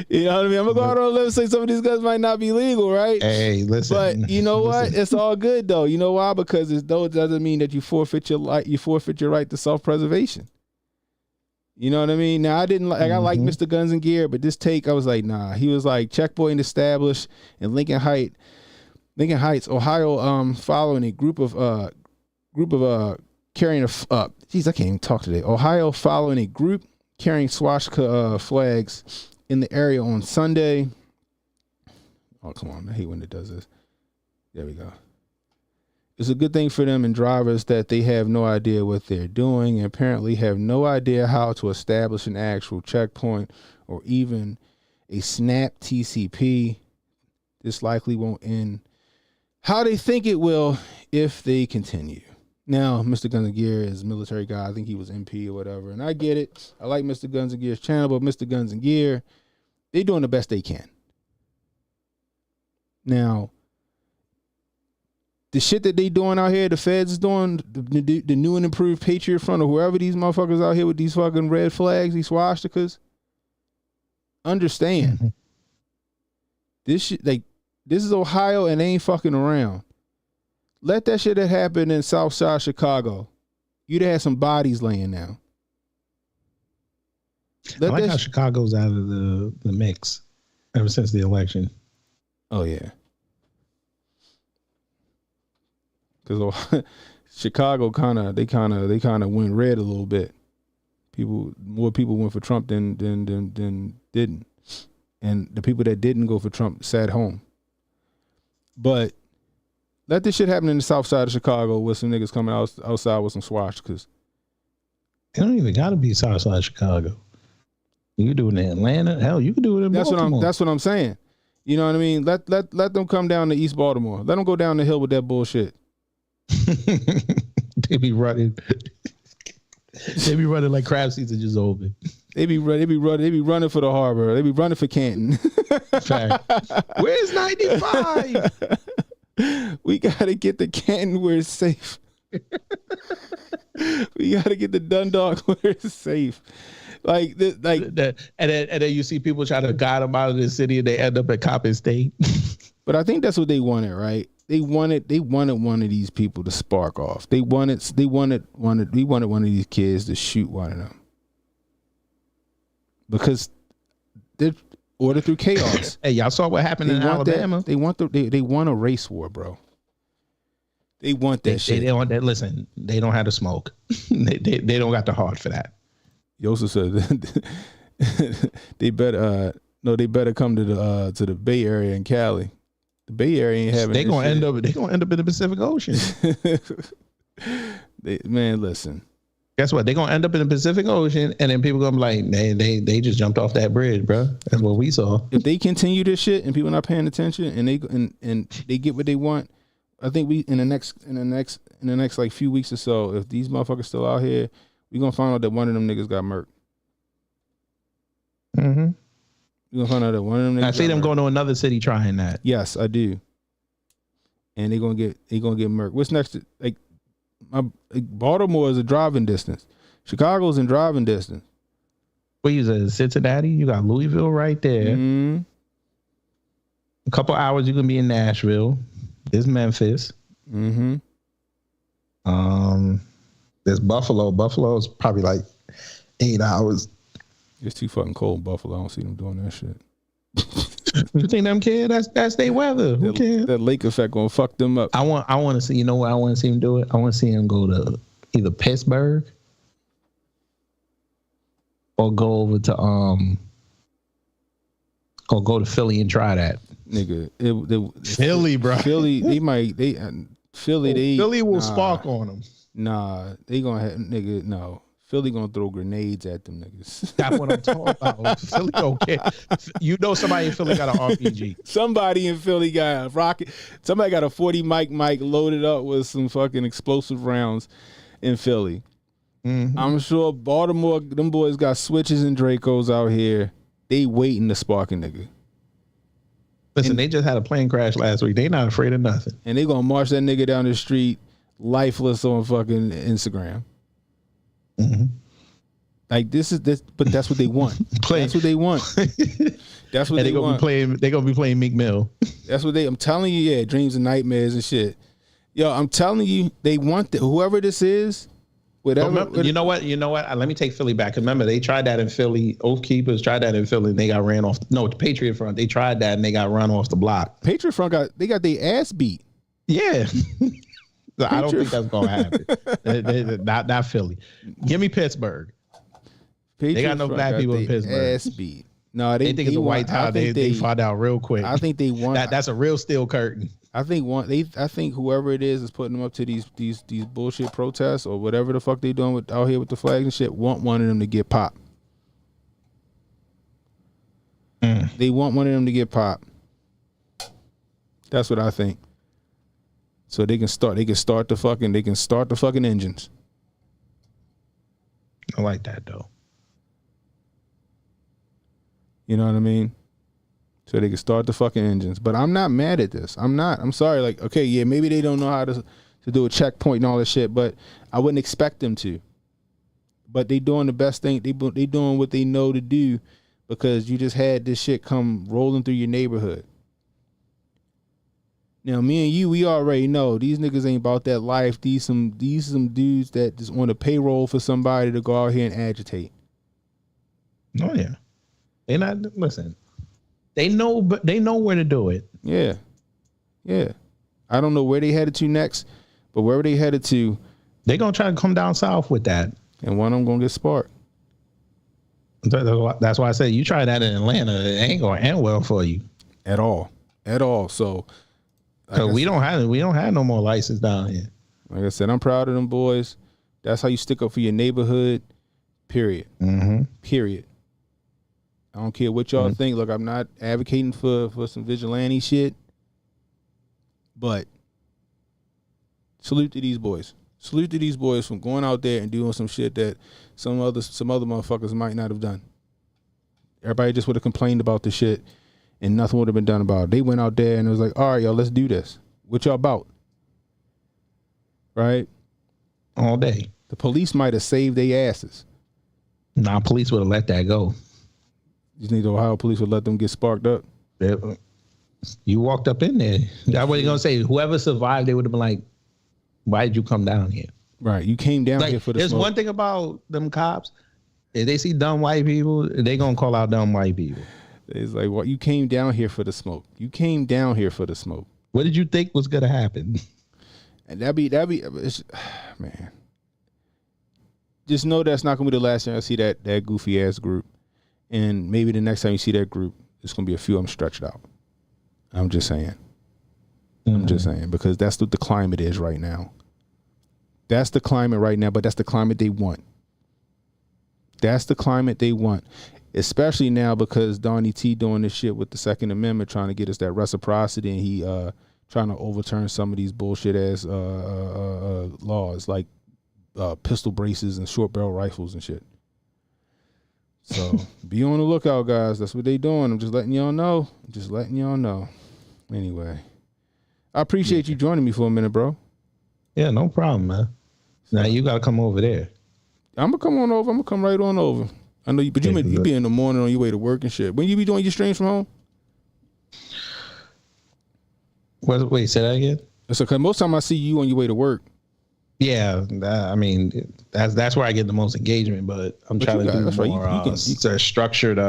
You know what I mean? I'm gonna go out on a limb and say some of these guns might not be legal, right? Hey, listen. But you know what? It's all good though. You know why? Because it doesn't mean that you forfeit your right to self-preservation. You know what I mean? Now I didn't like I like Mr. Guns and Gear, but this take I was like, nah. He was like checkpoint established in Lincoln Heights, Ohio, following a group of carrying I can't even talk today. Ohio following a group carrying swastika flags in the area on Sunday. Oh, come on. I hate when it does this. There we go. It's a good thing for them and drivers that they have no idea what they're doing and apparently have no idea how to establish an actual checkpoint or even a snap TCP. This likely won't end how they think it will if they continue. Now, Mr. Guns and Gear is a military guy. I think he was MP or whatever. And I get it. I like Mr. Guns and Gear's channel, but Mr. Guns and Gear, they're doing the best they can. Now, the shit that they doing out here, the feds is doing, the new and improved Patriot Front or whoever these motherfuckers out here with these fucking red flags, these swastikas, understand. This shit, like, this is Ohio and they ain't fucking around. Let that shit that happened in Southside Chicago. You'd have some bodies laying down. I like how Chicago's out of the mix ever since the election. Oh yeah. Because Chicago kind of went red a little bit. More people went for Trump than didn't, and the people that didn't go for Trump sat home. But let this shit happen in the south side of Chicago with some niggas coming outside with some swastikas. It don't even got to be south side of Chicago. You can do it in Atlanta. Hell, you can do it in Baltimore. That's what I'm saying. You know what I mean? Let them come down to East Baltimore. Let them go down the hill with that bullshit. They be running. They be running like crab season just open. They be running for the harbor. They be running for Canton. Where's 95? We gotta get the Canton where it's safe. We gotta get the Dundalk where it's safe. And then you see people try to guide them out of the city and they end up at Coppin State. But I think that's what they wanted, right? They wanted one of these people to spark off. We wanted one of these kids to shoot one of them. Because they're ordered through chaos. Hey, y'all saw what happened in Alabama? They want a race war, bro. They want that shit. They want that. Listen, they don't have the smoke. they don't got the heart for that. Yosa said they better come to the Bay Area in Cali. The Bay Area ain't having. They're gonna end up in the Pacific Ocean. Man, listen. Guess what? They're gonna end up in the Pacific Ocean, and then people gonna be like, they just jumped off that bridge, bro. That's what we saw. If they continue this shit and people not paying attention and they get what they want, I think we in the next like few weeks or so, if these motherfuckers still out here, we gonna find out that one of them niggas got murked. Mm-hmm. We gonna find out that one of them niggas. I see them going to another city trying that. Yes, I do. And they gonna get murked. What's next? Like Baltimore is a driving distance. Chicago's in driving distance. What you said, Cincinnati? You got Louisville right there. Mm-hmm. A couple hours you can be in Nashville. There's Memphis. Mm-hmm. There's Buffalo. Buffalo's probably like 8 hours. It's too fucking cold in Buffalo. I don't see them doing that shit. You think them care? That's their weather. Who cares? That lake effect gonna fuck them up. I want to see. You know what? I want to see him do it. I want to see him go to either Pittsburgh or go over to or go to Philly and try that. Nigga, Philly, bro. Philly will spark on them. Nah, they gonna have nigga. No, Philly gonna throw grenades at them niggas. That's what I'm talking about. Philly don't care. You know somebody in Philly got an RPG. Somebody in Philly got a rocket. Somebody got a 40 mic loaded up with some fucking explosive rounds in Philly. Mm-hmm. I'm sure Baltimore, them boys got switches and Dracos out here. They waiting to spark a nigga. Listen, they just had a plane crash last week. They not afraid of nothing. And they gonna march that nigga down the street lifeless on fucking Instagram. Mm-hmm. Like this, but that's what they want. That's what they want. That's what they want. They're gonna be playing Meek Mill. That's what I'm telling you, yeah, dreams and nightmares and shit. Yo, I'm telling you, they want whoever this is, whatever. Remember, you know what? Let me take Philly back. Remember, they tried that in Philly. Oath Keepers tried that in Philly, and they got ran off. No, the Patriot Front. They tried that, and they got run off the block. Patriot Front got their ass beat. Yeah. I don't think that's gonna happen. Not Philly. Give me Pittsburgh. They got no black people in Pittsburgh. Ass beat. No, they think it's a white town. They find out real quick. I think they want that's a real steel curtain. I think whoever it is putting them up to these bullshit protests or whatever the fuck they doing out here with the flags and shit want one of them to get popped. They want one of them to get popped. That's what I think. So they can start the fucking engines. I like that though. You know what I mean? So they can start the fucking engines. But I'm not mad at this. I'm sorry. Like, okay, yeah, maybe they don't know how to do a checkpoint and all this shit, but I wouldn't expect them to. But they doing the best thing. They doing what they know to do because you just had this shit come rolling through your neighborhood. Now, me and you, we already know these niggas ain't about that life. These some dudes that just on a payroll for somebody to go out here and agitate. Oh yeah, they not listen. They know, but they know where to do it. Yeah. I don't know where they headed to next, but wherever they headed to, they gonna try to come down south with that, and one of them gonna get sparked. That's why I say you try that in Atlanta, it ain't gonna end well for you at all. So. Cause we don't have no more license down here. Like I said, I'm proud of them boys. That's how you stick up for your neighborhood. Period. Mm-hmm. Period. I don't care what y'all think. Look, I'm not advocating for some vigilante shit, but salute to these boys. Salute to these boys from going out there and doing some shit that some other motherfuckers might not have done. Everybody just would have complained about the shit. And nothing would have been done about it. They went out there and it was like, all right, y'all, let's do this. What y'all about? Right? All day. The police might have saved their asses. Nah, police would have let that go. You think the Ohio police would let them get sparked up? You walked up in there. That's what you're going to say. Whoever survived, they would have been like, why did you come down here? Right. You came down here for the There's smoke. one thing about them cops. If they see dumb white people, they going to call out dumb white people. It's like, what? You came down here for the smoke. You came down here for the smoke. What did you think was gonna happen? And that'd be, man. Just know that's not gonna be the last time I see that goofy ass group. And maybe the next time you see that group, it's gonna be a few of them stretched out. I'm just saying. I'm just saying because that's what the climate is right now. That's the climate right now, but that's the climate they want. That's the climate they want. Especially now because Donnie T doing this shit with the Second Amendment, trying to get us that reciprocity, and he trying to overturn some of these bullshit ass laws like pistol braces and short barrel rifles and shit. So be on the lookout, guys. That's what they doing. I'm just letting y'all know. Anyway, I appreciate you joining me for a minute, bro. Yeah, no problem, man. Now you gotta come over there. I'm gonna come on over. I'm gonna come right on over. I know you, but you be in the morning on your way to work and shit. When you be doing your streams from home? Wait, say that again? It's okay. Most time I see you on your way to work. Yeah, I mean that's where I get the most engagement. But I'm trying to do more structured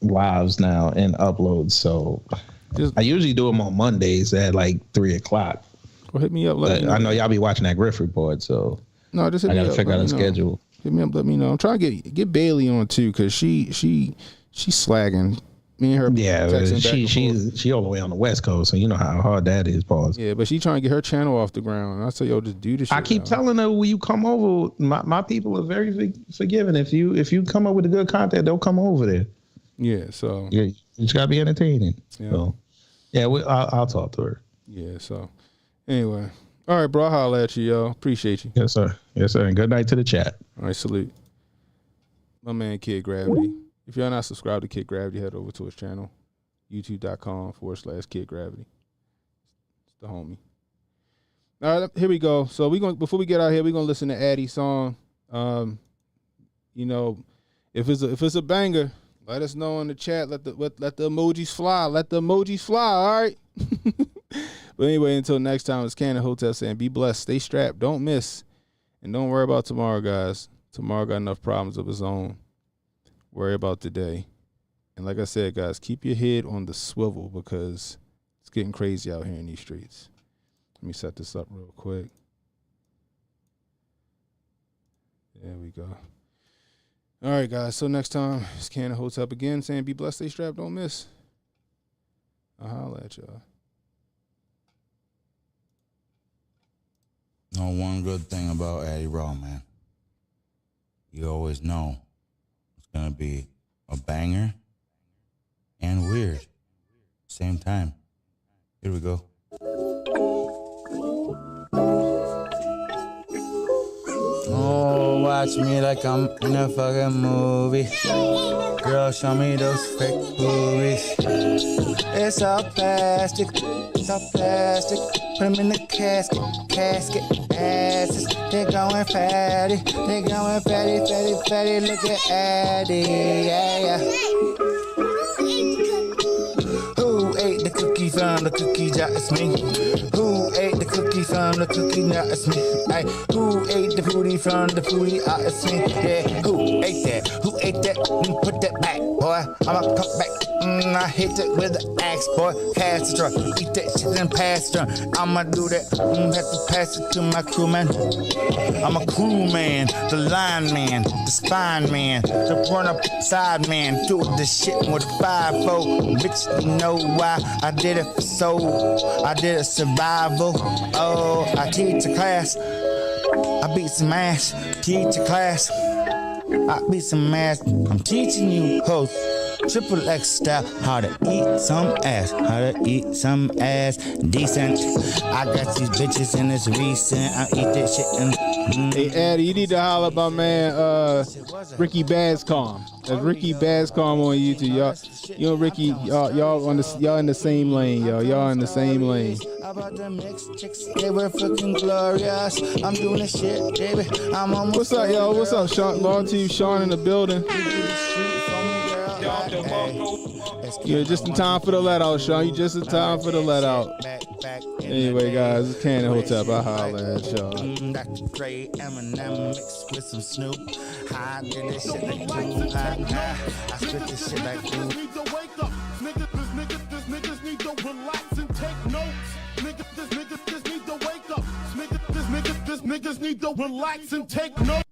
lives now and uploads. So I usually do them on Mondays at like 3:00. Well, hit me up. I know y'all be watching that Griff report, so no, just hit I me gotta up, figure out a schedule. Hit me up, let me know. I'm trying to get Bailey on too, cause she's slagging. Me and her. Yeah, she all the way on the West Coast, so you know how hard that is. Pause. Yeah, but she trying to get her channel off the ground. I say, yo, just do this shit. I keep telling her, when you come over, my people are very forgiving. If you come up with the good content, they'll come over there. Yeah, so yeah, you just gotta be entertaining. Yeah. So yeah, I'll talk to her. Yeah. So anyway, all right, bro. I'll holler at you, yo. Appreciate you. Yes, sir. Yes, sir. And good night to the chat. All right, salute. My man, Kid Gravity. If y'all not subscribed to Kid Gravity, head over to his channel, youtube.com/Kid Gravity. It's the homie. All right, here we go. So before we get out here, we're gonna listen to Addie's song. You know, if it's a banger, let us know in the chat. Let the emojis fly. Let the emojis fly. All right. But anyway, until next time, it's Ken and Hotep saying, be blessed, stay strapped, don't miss, and don't worry about tomorrow, guys. Tomorrow got enough problems of its own. Worry about today. And like I said, guys, keep your head on the swivel because it's getting crazy out here in these streets. Let me set this up real quick. There we go. All right, guys. So next time, it's Ken and Hotep again saying, be blessed, stay strapped, don't miss. I'll holla at y'all. Know one good thing about Addy Raw, man. You always know it's gonna be a banger and weird. Same time. Here we go. Oh, watch me like I'm in a fucking movie. Girl, show me those fake boobies. It's all plastic, it's all plastic. Put them in the casket, asses. They're going fatty, fatty. Look at Addy, yeah. Who ate the cookie from the cookie jar? It's me. Who ate the cookie from the cookie jar? It's me. Ay, who ate the fruity from the fruity? It's me. Yeah, who ate that? Who ate that? Put that back, boy. I'ma come back. I hit it with the axe, boy. Pass the truck. Eat that shit and pass the truck. I'ma do that. Have to pass it to my crew, man. I'm a crew man, the line man, the spine man, the run up side man. Do this shit with a 5-4. Bitch, you know why I did it for soul. I did it survival. Oh, I teach a class. I beat some ass. Teach a class. I beat some ass. I'm teaching you hoes. Triple X style, how to eat some ass, decent. I got these bitches and it's recent. I eat that shit and Hey Addy, you need to holler at my man Ricky Bascom. That's Ricky Bascom on YouTube, y'all. You know Ricky, y'all in the same lane, y'all. Y'all in the same lane. About the mixed chicks, they were fucking glorious. I'm doing this shit, baby. I'm almost. What's up, y'all? What's up, Sean? Long to you, Sean in the building. Yeah, just in time for the let out, Sean. You just in time for the let out. Anyway, guys, it's Ken and Hotep. I holla at y'all. Dr. Dre, Eminem mixed with some Snoop. I did this shit like boom. I spit this shit like boom. Need to wake up. Niggas need to relax and take notes. Niggas need to wake up. Niggas need to relax and take notes.